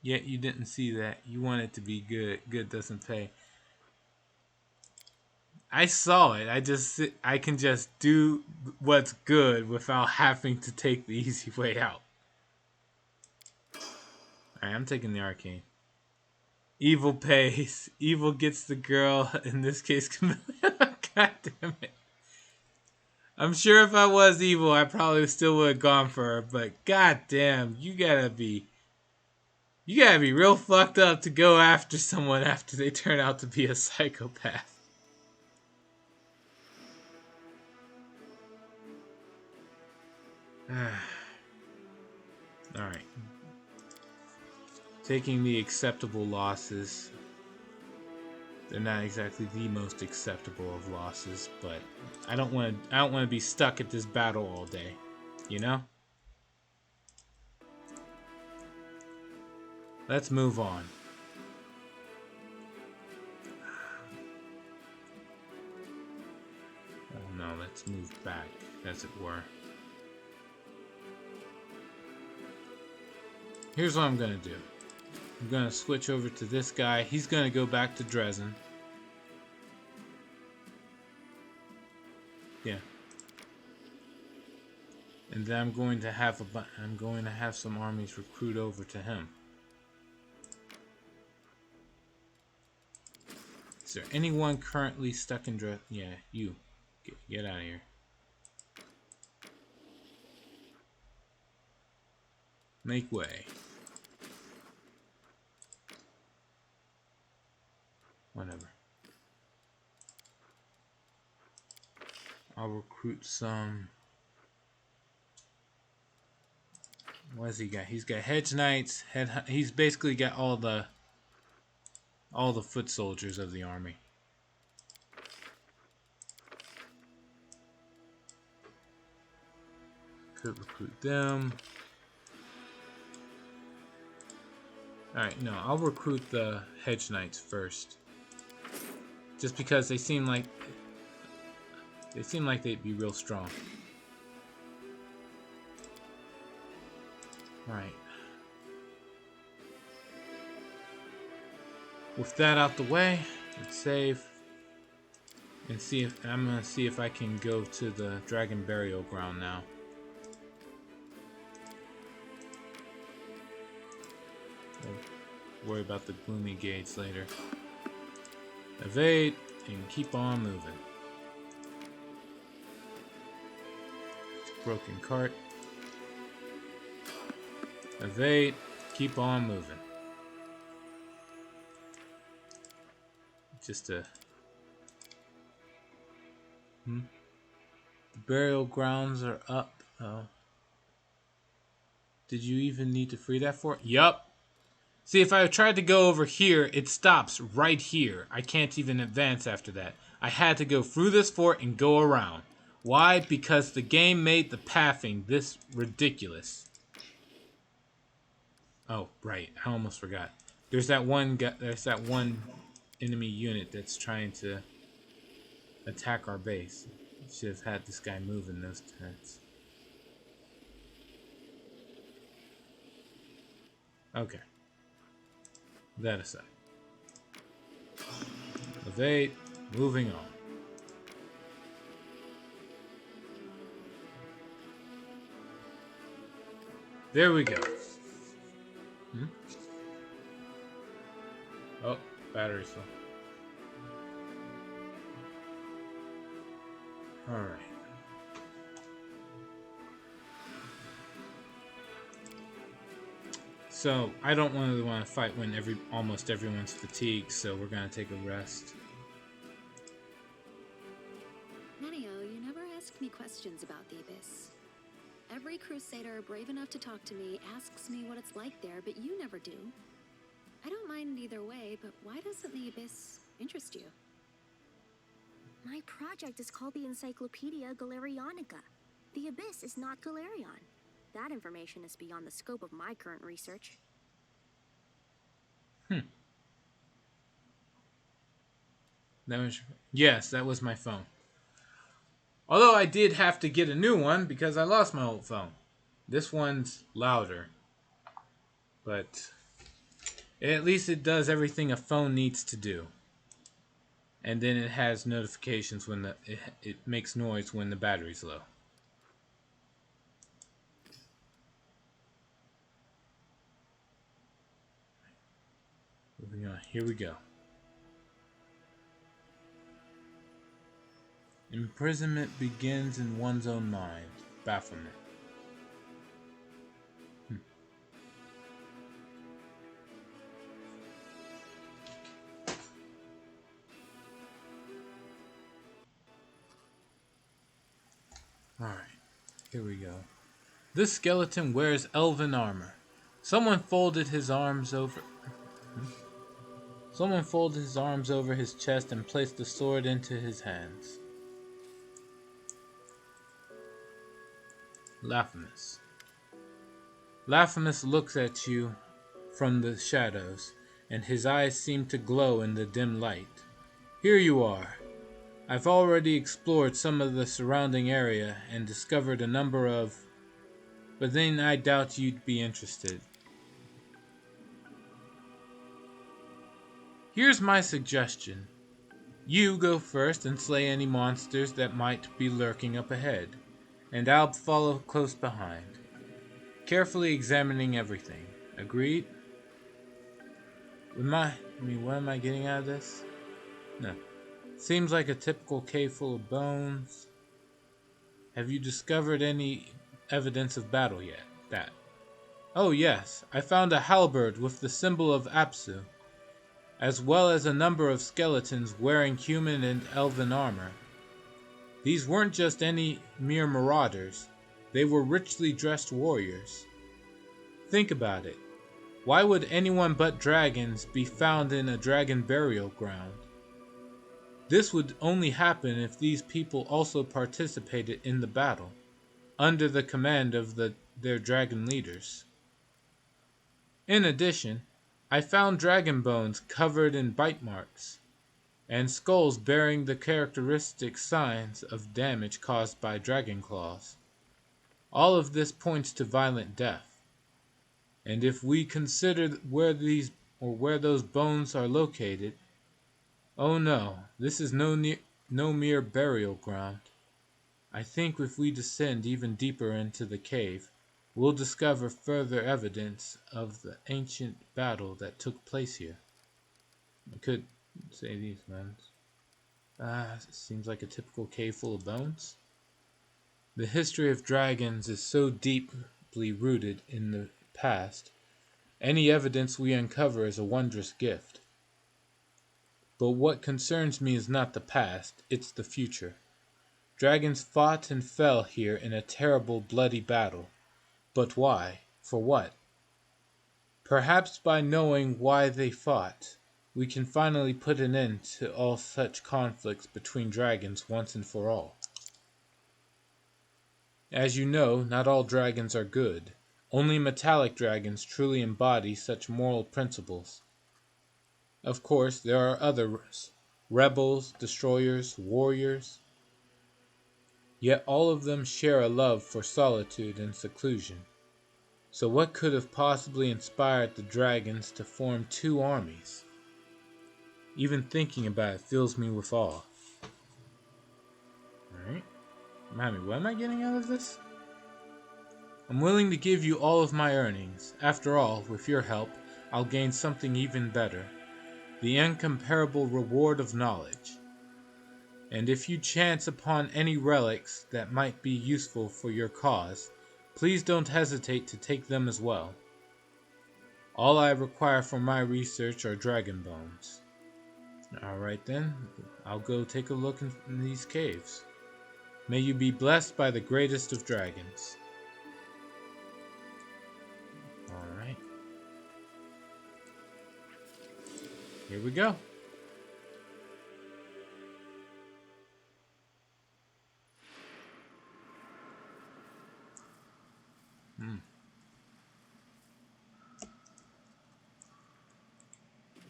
Yet you didn't see that. You want it to be good. Good doesn't pay. I saw it. I can just do what's good without having to take the easy way out. Alright, I'm taking the arcane. Evil pays. Evil gets the girl. In this case, Camilla. God damn it. I'm sure if I was evil, I probably still would have gone for her. But god damn, you gotta be real fucked up to go after someone after they turn out to be a psychopath. Alright. Taking the acceptable losses. They're not exactly the most acceptable of losses, but I don't want to be stuck at this battle all day, you know? Let's move on. Oh no, let's move back, as it were. Here's what I'm gonna do. I'm gonna switch over to this guy. He's gonna go back to Dresden. Yeah. And then I'm going to have some armies recruit over to him. Is there anyone currently stuck in Yeah, you. Get out of here. Make way. Whatever. I'll recruit some. What has he got? He's got Hedge Knights. He's basically got all the foot soldiers of the army. Could recruit them. Alright, no, I'll recruit the Hedge Knights first. Just because they seem like they'd be real strong. Alright. With that out the way, let's save. And see if I'm gonna see if I can go to the Dragon Burial Ground now. I'll worry about the gloomy gates later. Evade and keep on moving. Broken cart. Evade, keep on moving. Just a... The burial grounds are up. Oh. Did you even need to free that fort? Yup. See, if I tried to go over here, it stops right here. I can't even advance after that. I had to go through this fort and go around. Why? Because the game made the pathing this ridiculous. Oh, right. I almost forgot. There's that one enemy unit that's trying to attack our base. Should have had this guy moving those turns. Okay. That aside. Evade. Moving on. There we go. Oh, battery's low. Alright. So, I don't really want to fight when almost everyone's fatigued, so we're going to take a rest. Nenio, you never ask me questions about the Abyss. Every crusader brave enough to talk to me asks me what it's like there, but you never do. I don't mind either way, but why doesn't the Abyss interest you? My project is called the Encyclopedia Galerionica. The Abyss is not Galerion. That information is beyond the scope of my current research. Yes, that was my phone. Although I did have to get a new one because I lost my old phone. This one's louder. But at least it does everything a phone needs to do. And then it has notifications when it makes noise when the battery's low. Moving on. Here we go. Imprisonment begins in one's own mind. Bafflement. Alright, here we go. This skeleton wears elven armor. Someone folded his arms over his chest and placed the sword into his hands. Laphamus. Laphamus looks at you from the shadows, and his eyes seem to glow in the dim light. Here you are. I've already explored some of the surrounding area and discovered a number of... But then I doubt you'd be interested. Here's my suggestion. You go first and slay any monsters that might be lurking up ahead, and I'll follow close behind, carefully examining everything. Agreed? What am I getting out of this? No. Seems like a typical cave full of bones. Have you discovered any evidence of battle yet? That. Oh yes, I found a halberd with the symbol of Apsu, as well as a number of skeletons wearing human and elven armor. These weren't just any mere marauders, they were richly dressed warriors. Think about it. Why would anyone but dragons be found in a dragon burial ground? This would only happen if these people also participated in the battle, under the command of their dragon leaders. In addition, I found dragon bones covered in bite marks, and skulls bearing the characteristic signs of damage caused by dragon claws. All of this points to violent death. And if we consider where those bones are located, oh no, this is no mere burial ground. I think if we descend even deeper into the cave, we'll discover further evidence of the ancient battle that took place here. I could say these ones. Seems like a typical cave full of bones. The history of dragons is so deeply rooted in the past, any evidence we uncover is a wondrous gift. But what concerns me is not the past, it's the future. Dragons fought and fell here in a terrible, bloody battle. But why? For what? Perhaps by knowing why they fought, we can finally put an end to all such conflicts between dragons once and for all. As you know, not all dragons are good. Only metallic dragons truly embody such moral principles. Of course, there are others, rebels, destroyers, warriors. Yet all of them share a love for solitude and seclusion. So what could have possibly inspired the dragons to form two armies? Even thinking about it fills me with awe. Alright. Mommy, what am I getting out of this? I'm willing to give you all of my earnings. After all, with your help, I'll gain something even better. The incomparable reward of knowledge. And if you chance upon any relics that might be useful for your cause, please don't hesitate to take them as well. All I require for my research are dragon bones. Alright then, I'll go take a look in these caves. May you be blessed by the greatest of dragons. Alright. Here we go.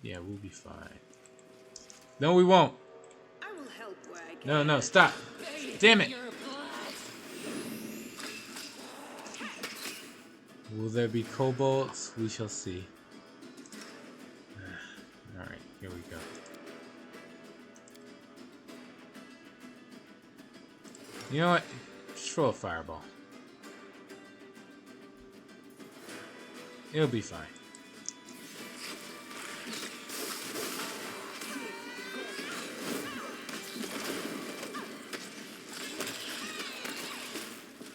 Yeah, we'll be fine. No, we won't. I will help where I can. No, stop. Damn it. Will there be kobolds? We shall see. Alright, here we go. You know what? Just throw a fireball. It'll be fine.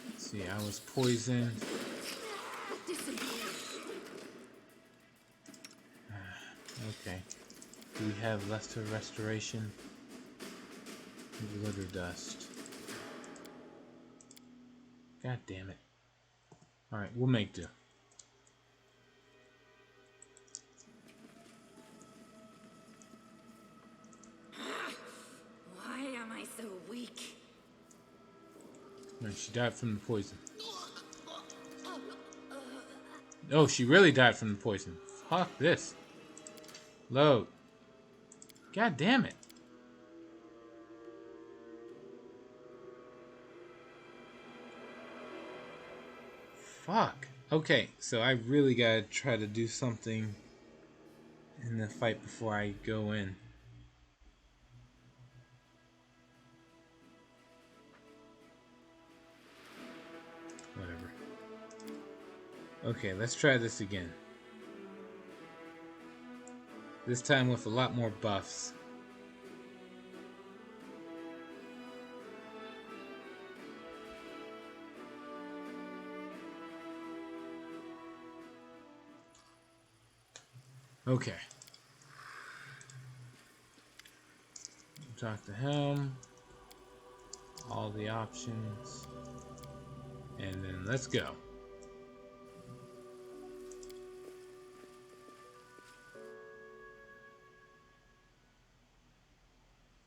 Let's see, I was poisoned. Okay. Do we have lesser restoration? Glitter dust. God damn it. Alright, we'll make do. Why am I so weak? No, she died from the poison. Oh, she really died from the poison. Fuck this. Load. God damn it. Fuck. Okay, so I really gotta try to do something in the fight before I go in. Whatever. Okay, let's try this again. This time with a lot more buffs. Okay. Talk to him. All the options. And then let's go.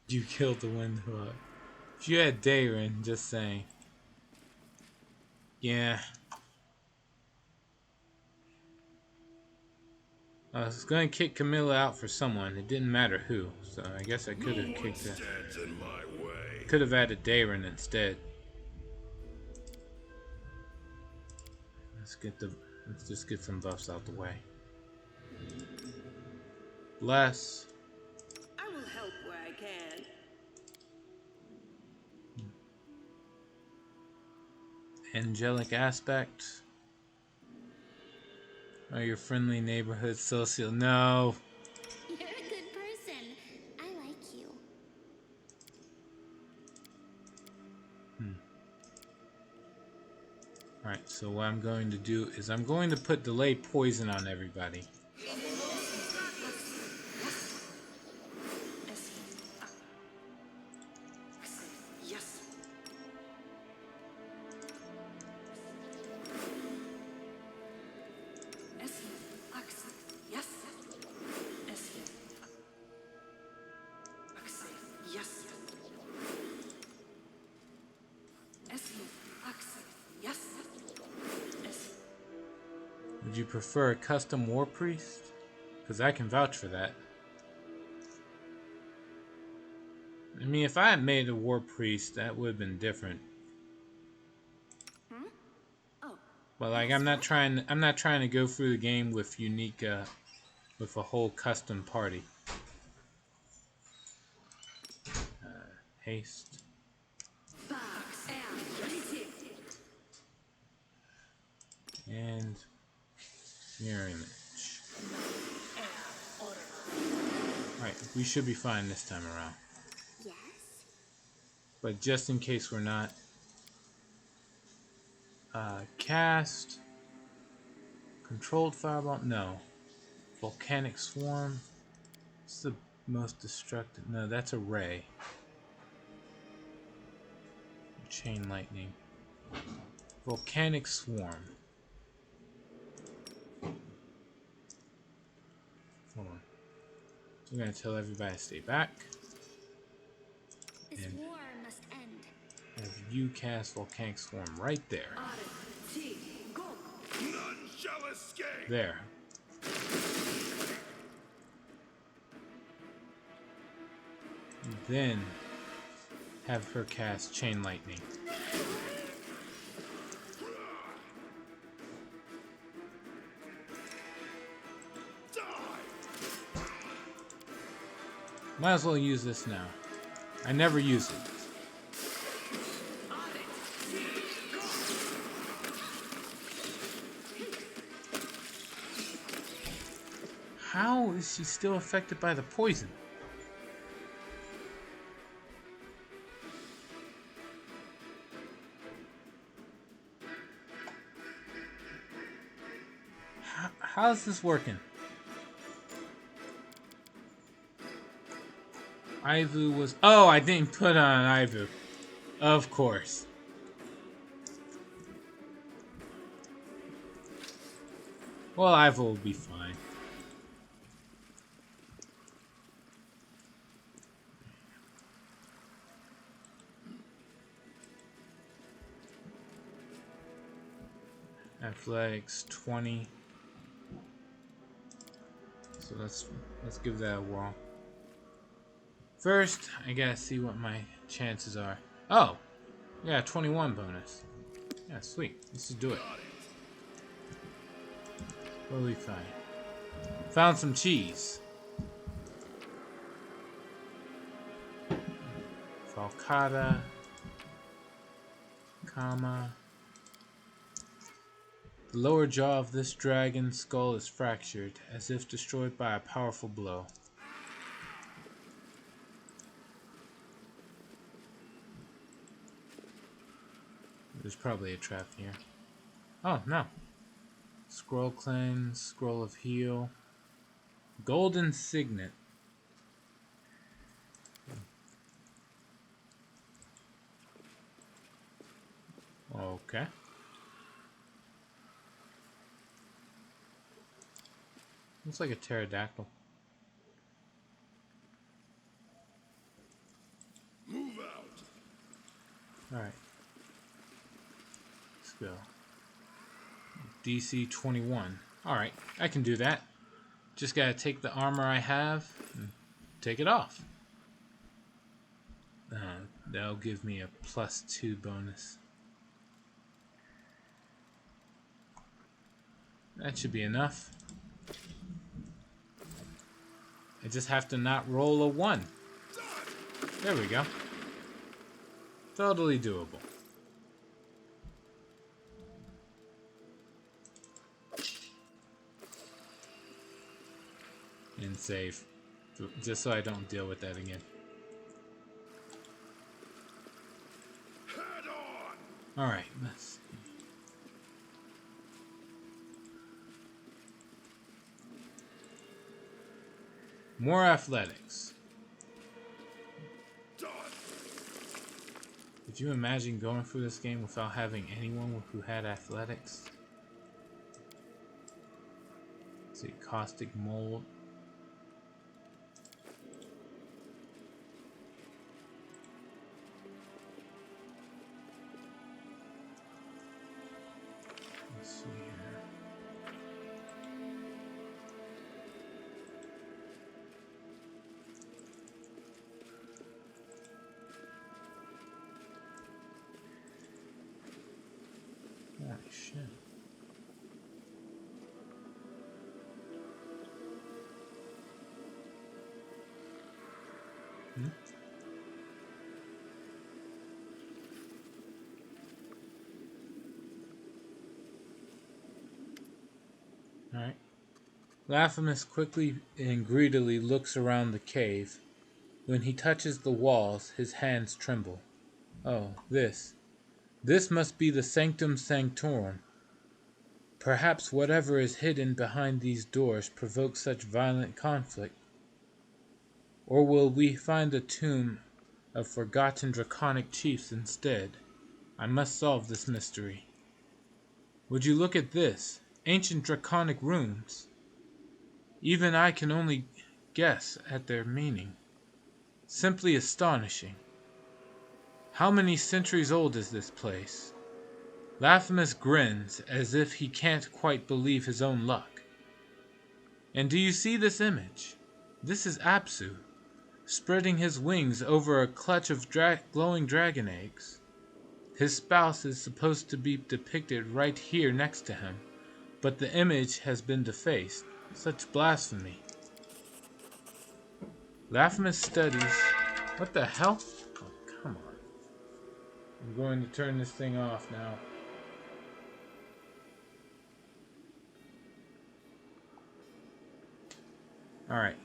You killed the Windhook. If you had Dayron, just saying. Yeah. I was going to kick Camilla out for someone. It didn't matter who. So I guess I could have kicked her. Could have added Dayron instead. Let's just get some buffs out the way. Bless. I will help where I can. Angelic aspect. Oh, your friendly neighborhood social. No. You're a good person. I like you. Alright, so what I'm going to do is I'm going to put delay poison on everybody. Would you prefer a custom war priest? Because I can vouch for that. I mean, if I had made a war priest, that would have been different. But like, I'm not trying to go through the game with unique, with a whole custom party. Haste. And mirror image. Alright, we should be fine this time around. Yes? But just in case we're not, cast controlled fireball. No, volcanic swarm. It's the most destructive. No, that's a ray. Chain lightning. Volcanic swarm. Hold on. We're gonna tell everybody to stay back. This war must end. Have you cast volcanic swarm right there? None shall escape. There. Then have her cast chain lightning. Might as well use this now. I never use it. How is she still affected by the poison? How's this working? Ivory was... Oh, I didn't put on Ivory. Of course. Well, Ivory will be fine. Athletics 20. So let's give that a whirl. First, I gotta see what my chances are. Oh, yeah, 21 bonus. Yeah, sweet. Let's just do it. We'll be fine. Found some cheese. Falcata. Comma. The lower jaw of this dragon's skull is fractured, as if destroyed by a powerful blow. There's probably a trap here. Oh, no. Scroll cleanse, scroll of heal. Golden signet. Okay. Looks like a pterodactyl. Move out. Alright. Let's go. DC 21. Alright, I can do that. Just gotta take the armor I have and take it off. That'll give me a +2 bonus. That should be enough. I just have to not roll a 1. There we go. Totally doable. And save. Just so I don't deal with that again. Head on. Alright, let's see. More athletics. Done. Could you imagine going through this game without having anyone who had athletics? Let's see, caustic mold. Let's see here. Holy shit. Alright. Laphamus quickly and greedily looks around the cave. When he touches the walls, his hands tremble. Oh, this. This must be the Sanctum Sanctorum. Perhaps whatever is hidden behind these doors provokes such violent conflict. Or will we find a tomb of forgotten draconic chiefs instead? I must solve this mystery. Would you look at this? Ancient draconic runes. Even I can only guess at their meaning. Simply astonishing. How many centuries old is this place? Laphamus grins as if he can't quite believe his own luck. And do you see this image? This is Apsu, spreading his wings over a clutch of glowing dragon eggs. His spouse is supposed to be depicted right here next to him, but the image has been defaced. Such blasphemy. Laphamus studies... What the hell? Oh, come on. I'm going to turn this thing off now. Alright.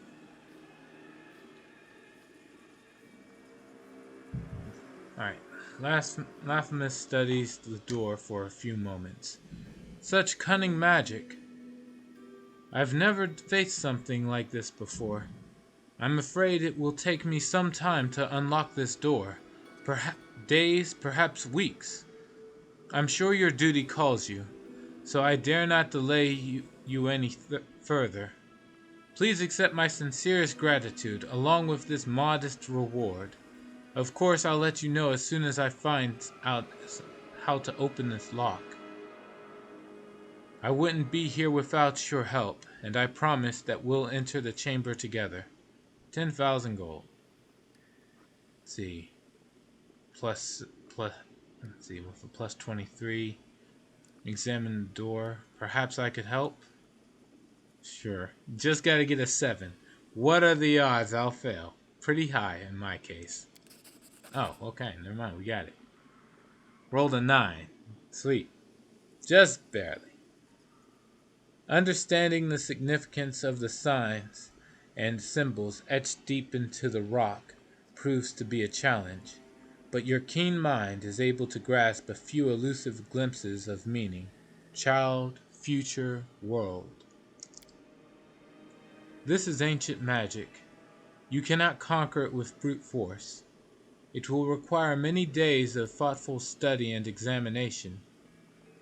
Alright. Laphamus studies the door for a few moments. Such cunning magic. I've never faced something like this before. I'm afraid it will take me some time to unlock this door. Perhaps days, perhaps weeks. I'm sure your duty calls you, so I dare not delay you any further. Please accept my sincerest gratitude, along with this modest reward. Of course, I'll let you know as soon as I find out how to open this lock. I wouldn't be here without your help, and I promise that we'll enter the chamber together. 10,000 gold. Let's see. Let's see, with a plus 23. Examine the door. Perhaps I could help? Sure. Just gotta get a 7. What are the odds I'll fail? Pretty high in my case. Oh, okay. Never mind. We got it. Rolled a 9. Sweet. Just barely. Understanding the significance of the signs and symbols etched deep into the rock proves to be a challenge, but your keen mind is able to grasp a few elusive glimpses of meaning. Child, future, world. This is ancient magic. You cannot conquer it with brute force. It will require many days of thoughtful study and examination.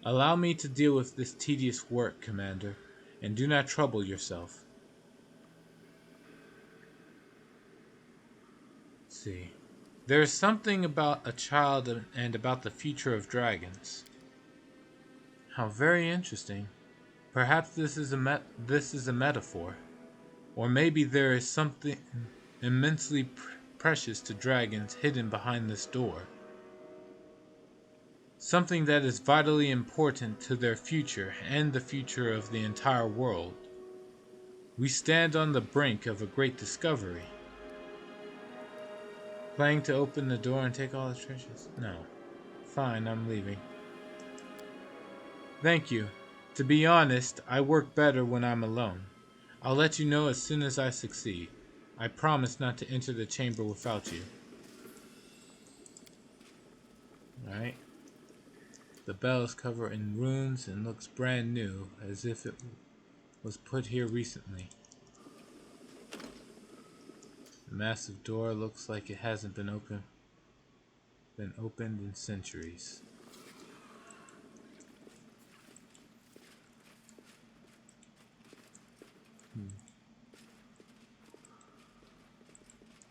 Allow me to deal with this tedious work, Commander, and do not trouble yourself. Let's see. There is something about a child and about the future of dragons. How very interesting. Perhaps this is a metaphor. Or maybe there is something immensely precious to dragons hidden behind this door. Something that is vitally important to their future and the future of the entire world. We stand on the brink of a great discovery. Planning to open the door and take all the treasures? No. Fine, I'm leaving. Thank you. To be honest, I work better when I'm alone. I'll let you know as soon as I succeed. I promise not to enter the chamber without you. Alright. The bell is covered in runes and looks brand new, as if it was put here recently. The massive door looks like it hasn't been opened in centuries.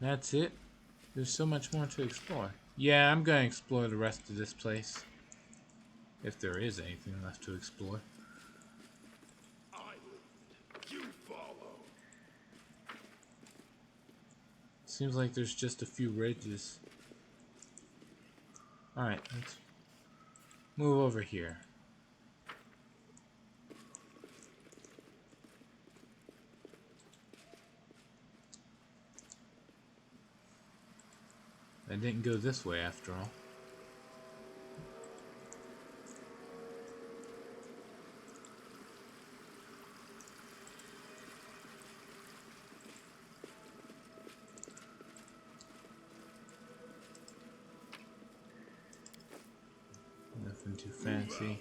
That's it? There's so much more to explore. Yeah, I'm gonna explore the rest of this place. If there is anything left to explore. Island, you follow. Seems like there's just a few ridges. Alright, let's move over here. I didn't go this way after all. Nothing too fancy.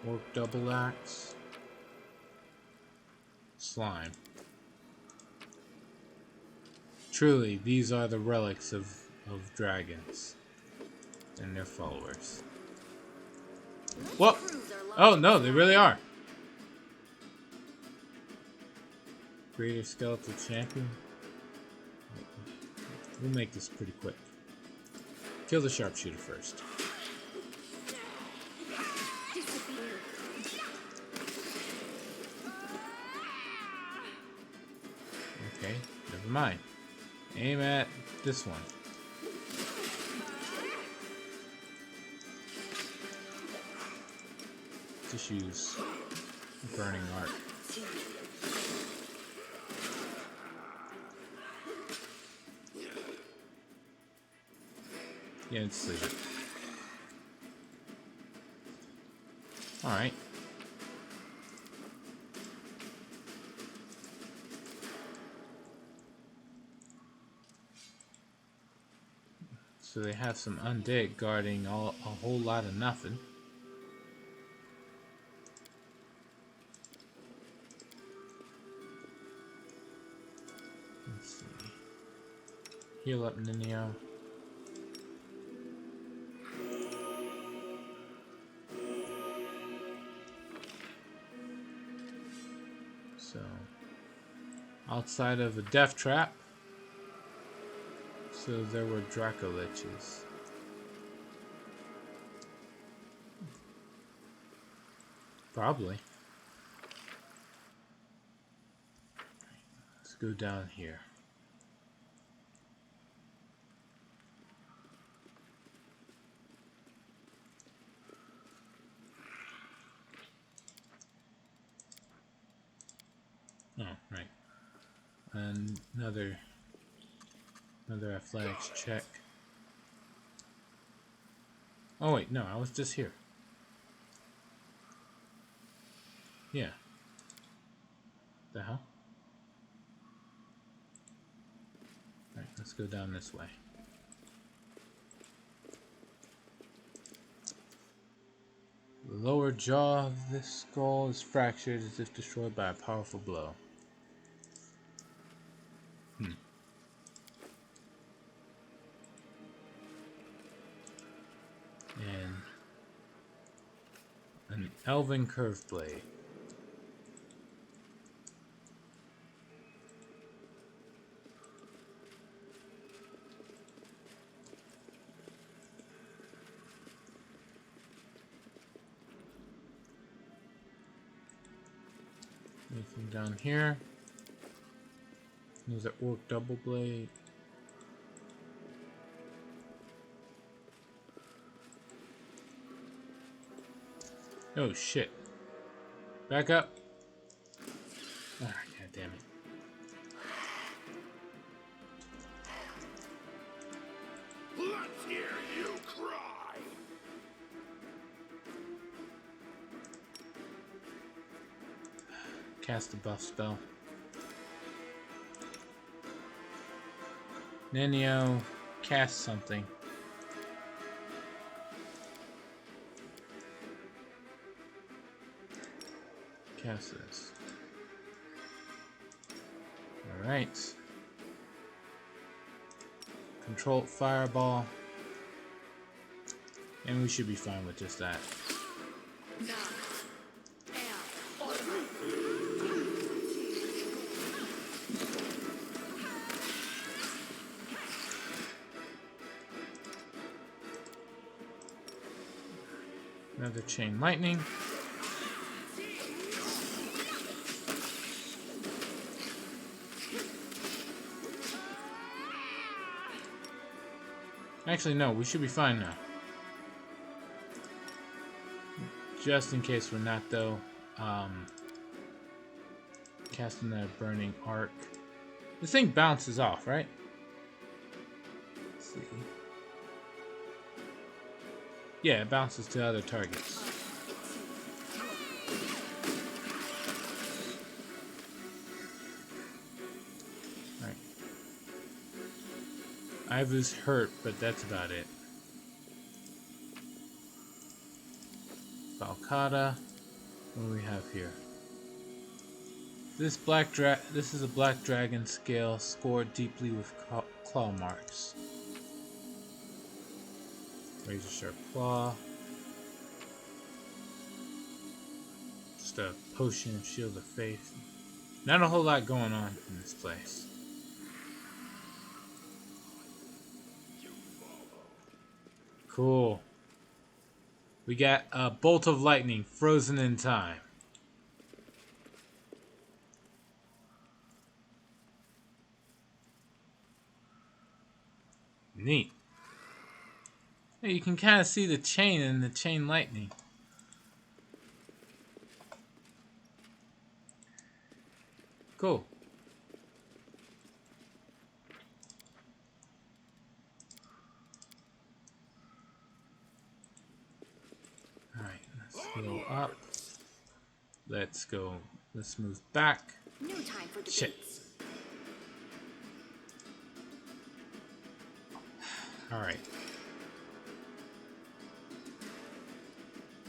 Orc double axe. Slime. Truly, these are the relics of dragons and their followers. Whoa! Oh no, they really are. Greater skeletal champion. We'll make this pretty quick. Kill the sharpshooter first. Okay, never mind. Aim at this one. Just use burning arc. Yeah, let's leave it. Alright. So they have some undead guarding a whole lot of nothing. Let's see. Heal up, Ninio. So, outside of a death trap, so there were Draco Liches. Probably. Let's go down here. Oh, right. And another athletics check. Oh wait, no, I was just here. Yeah. The hell? Let's go down this way. The lower jaw of this skull is fractured as if destroyed by a powerful blow. And an elven curved blade. Anything down here? There's an orc double blade. Oh shit. Back up. Ah, god damn it. Let's hear you cry. Cast a buff spell. Nenio, cast something. Cast this. Alright. Control fireball. And we should be fine with just that. Another chain lightning. Actually, no, we should be fine now. Just in case we're not, though, casting that burning arc. This thing bounces off, right? Let's see. Yeah, it bounces to other targets. Alright. Ivory's hurt, but that's about it. Valcata. What do we have here? This is a black dragon scale scored deeply with claw marks. Razor sharp claw. Just a potion of shield of faith. Not a whole lot going on in this place. Cool. We got a bolt of lightning frozen in time. Neat. Hey, you can kind of see the chain and the chain lightning. Cool. Alright, let's go up. Let's go. Let's move back. No time for debates. Shit. Alright.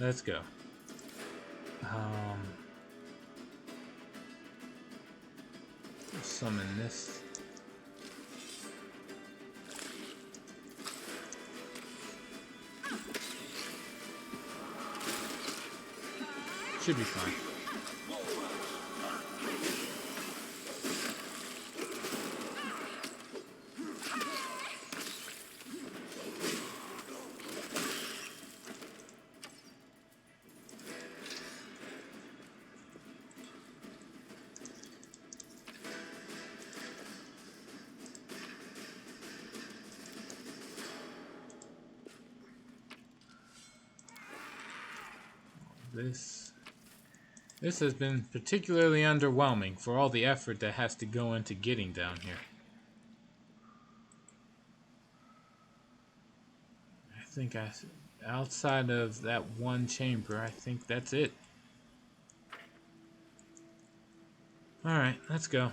Let's go. Summon this. Should be fine. This has been particularly underwhelming for all the effort that has to go into getting down here. I think outside of that one chamber, I think that's it. Alright, let's go.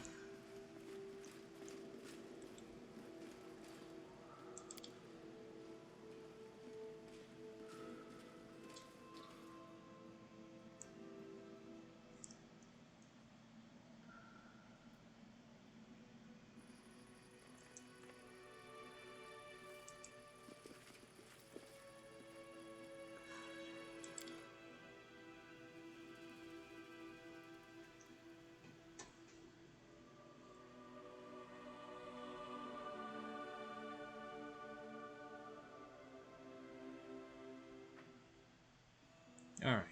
Alright.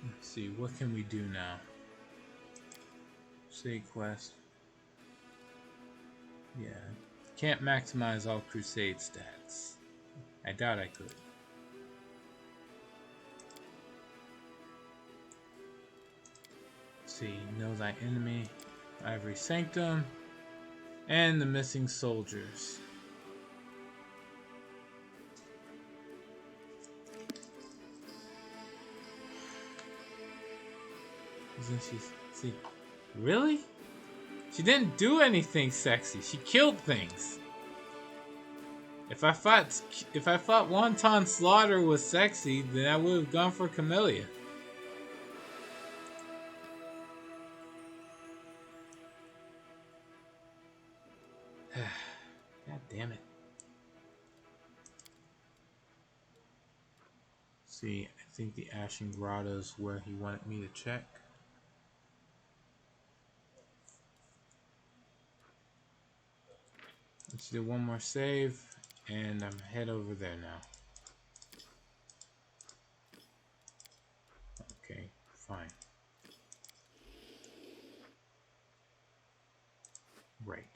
Let's see, what can we do now? Save quest. Yeah. Can't maximize all crusade stats. I doubt I could. Let's see, know thy enemy, Ivory Sanctum, and the missing soldiers. Isn't she? See, really? She didn't do anything sexy. She killed things. If I thought Wonton Slaughter was sexy, then I would have gone for Camellia. God damn it. See, I think the Ashen Grotto is where he wanted me to check. Let's do one more save, and I'm head over there now. Okay, fine. Right.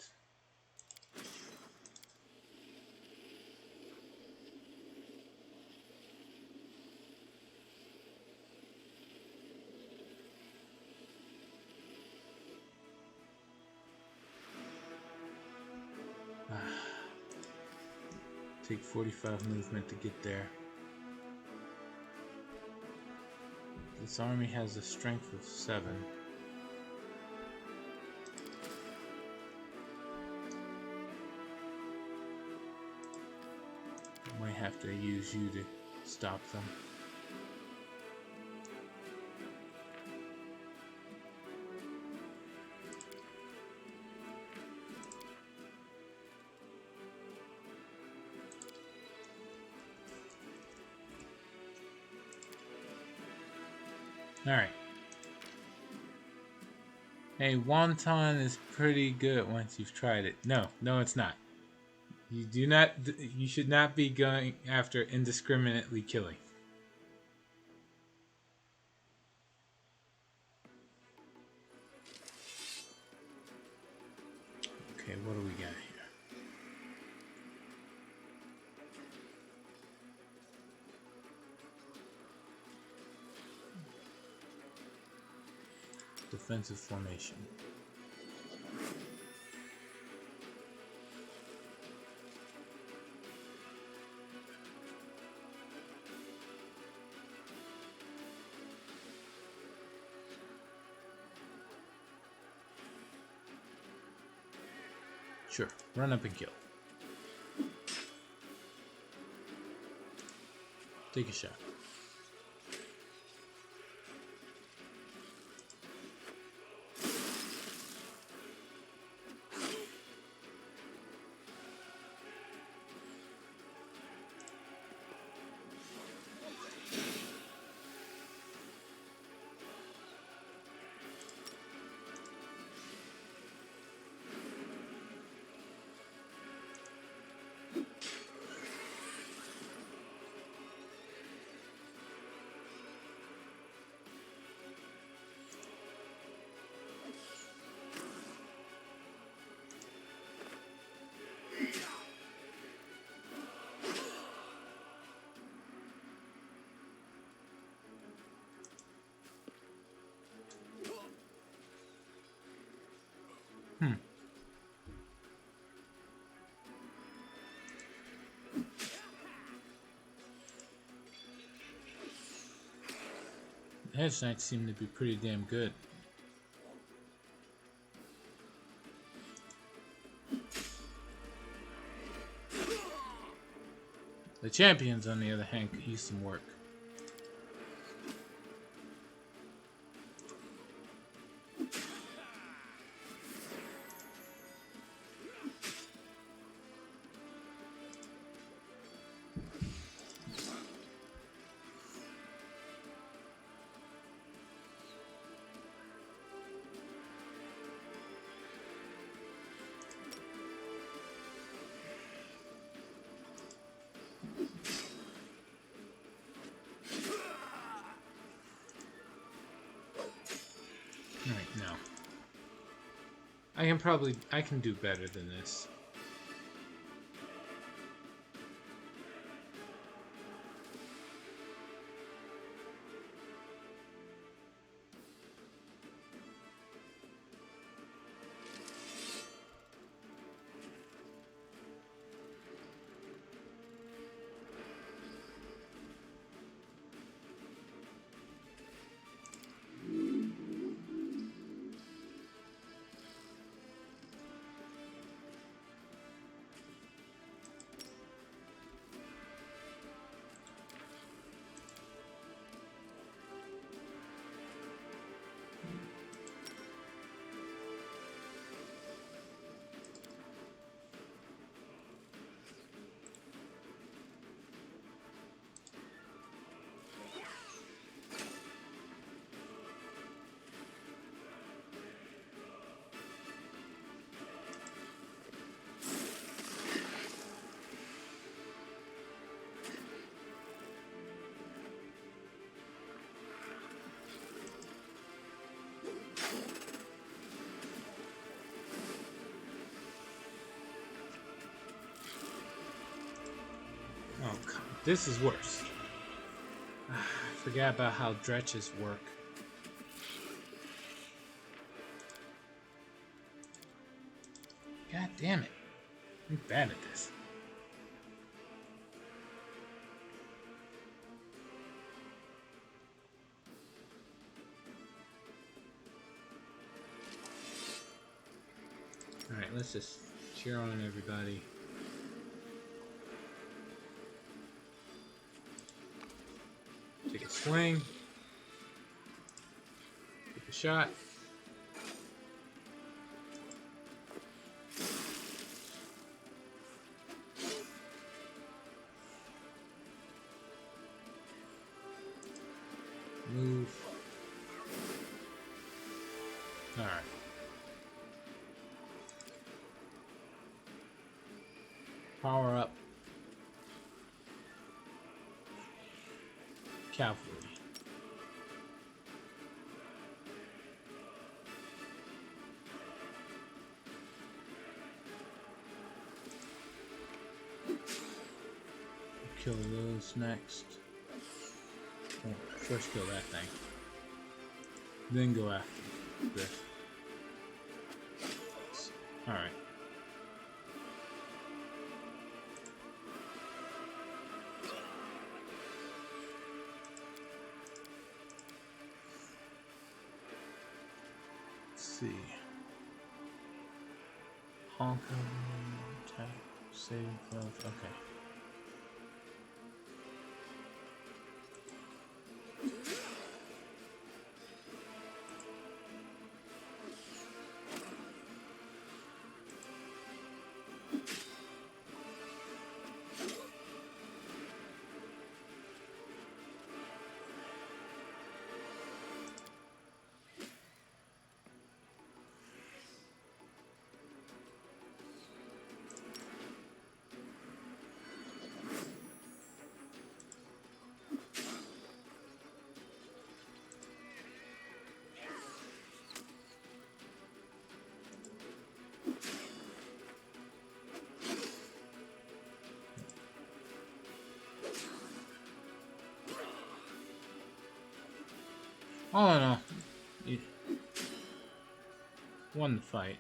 Take 45 movement to get there. This army has a strength of 7. Might have to use you to stop them. Alright. Hey, wonton is pretty good once you've tried it. No, it's not. You should not be going after indiscriminately killing. Okay, what do we got here? Defensive formation. Sure, run up and kill. Take a shot. The Hedge Knights seem to be pretty damn good. The champions, on the other hand, could use some work. Alright, no. I can do better than this. Oh, this is worse. I forgot about how dretches work. God damn it. I'm bad at this. Alright, let's just cheer on everybody. Take a swing. Take a shot. Move. Alright. Power up. Cavalry. Kill those next. Oh, first kill that thing. Then go after this. Alright. See. Honk, attack, save, okay. All in all, you won the fight.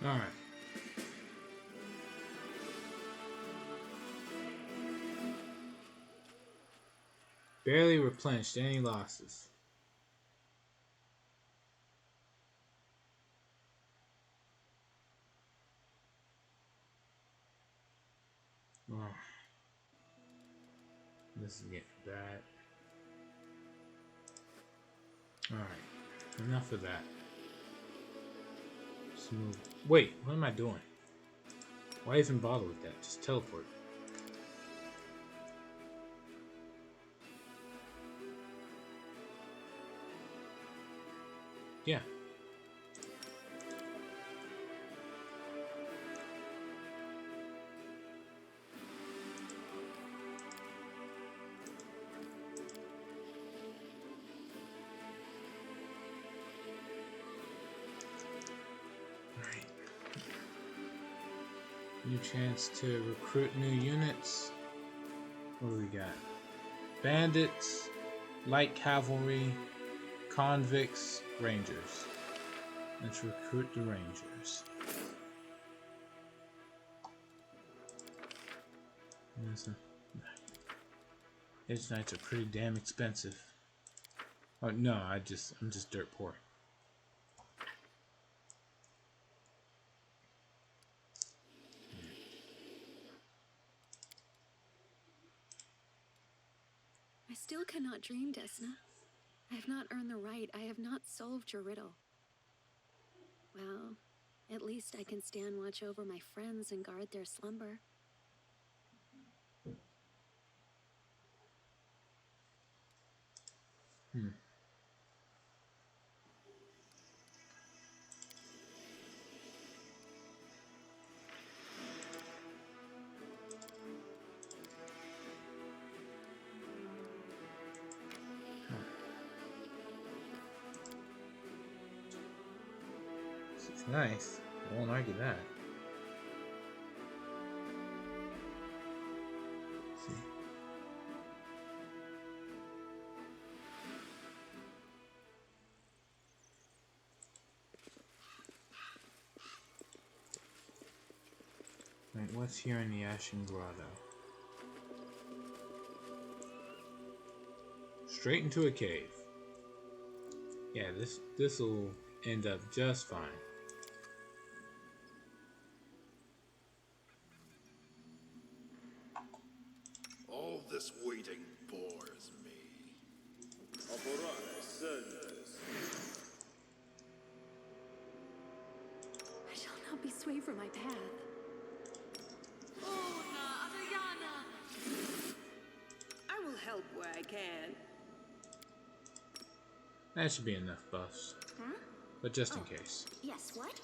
Alright. Barely replenished any losses. Oh. This is getting bad. Alright. Enough of that. Just move. Wait, what am I doing? Why even bother with that? Just teleport. Yeah. Alright. New chance to recruit new units. What do we got? Bandits, light cavalry, convicts, rangers. Let's recruit the rangers. Hedge Knights are pretty damn expensive. Oh no, I'm just dirt poor. I still cannot dream, Desna. I have not earned the right. I have not solved your riddle. Well, at least I can stand watch over my friends and guard their slumber. It's nice. I won't argue that. Let's see. Right, what's here in the Ashen Grotto? Straight into a cave. Yeah, this'll end up just fine. All this waiting bores me. I shall not be swayed from my path. I will help where I can. That should be enough buffs. Huh? But just in case. Yes, what?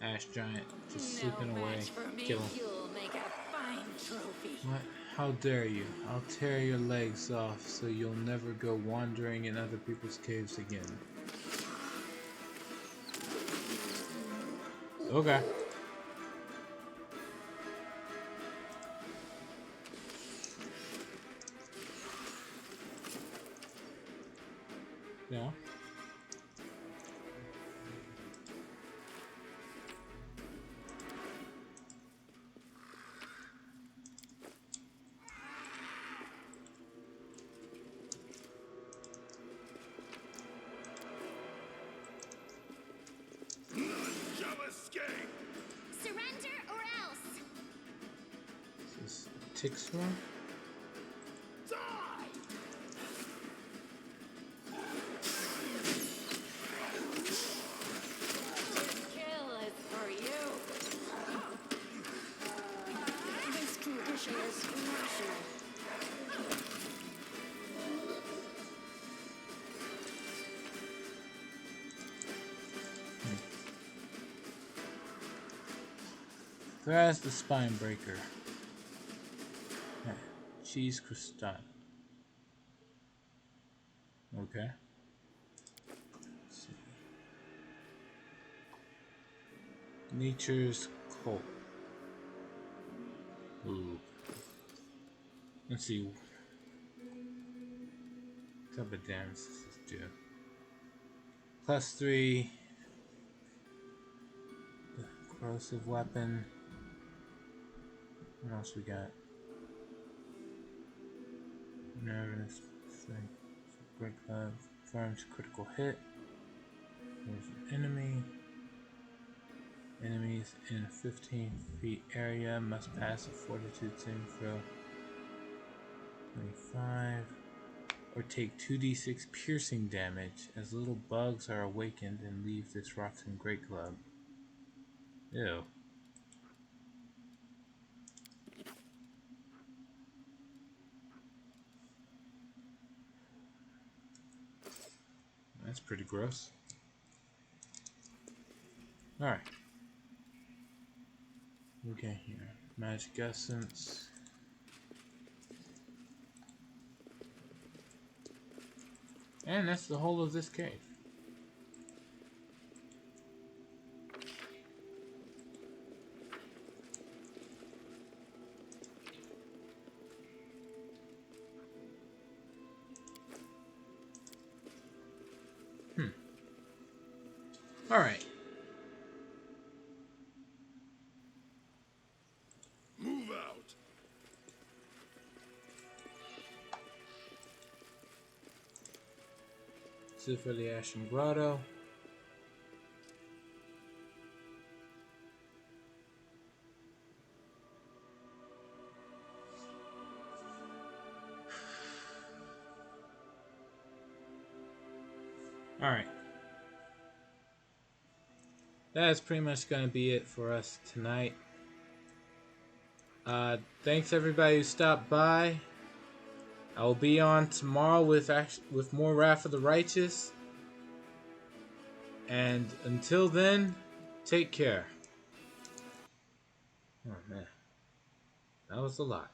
Ash Giant just sleeping away. Kill him. You'll make a fine trophy. What? How dare you? I'll tear your legs off so you'll never go wandering in other people's caves again. Okay. Yeah. None shall escape. Surrender or else! Is this tick swarm? Die! Kill is for you. This tradition is national. There's the spine breaker. Yeah. Cheese crystal. Okay. Let's see. Nature's cult. Ooh. Let's see. type of damage does this do? +3. Corrosive weapon. What else we got? Nervous. Great club. Confirms critical hit. There's an enemy. Enemies in a 15 feet area must pass a fortitude saving throw. 25. Or take 2d6 piercing damage as little bugs are awakened and leave this rotten great club. Ew. That's pretty gross. Alright. Okay, here. Magic Essence. And that's the whole of this cave. Alright. Move out. This is for the Ashen Grotto. Alright. That's pretty much going to be it for us tonight. Thanks everybody who stopped by. I will be on tomorrow with more Wrath of the Righteous. And until then, take care. Oh man, that was a lot.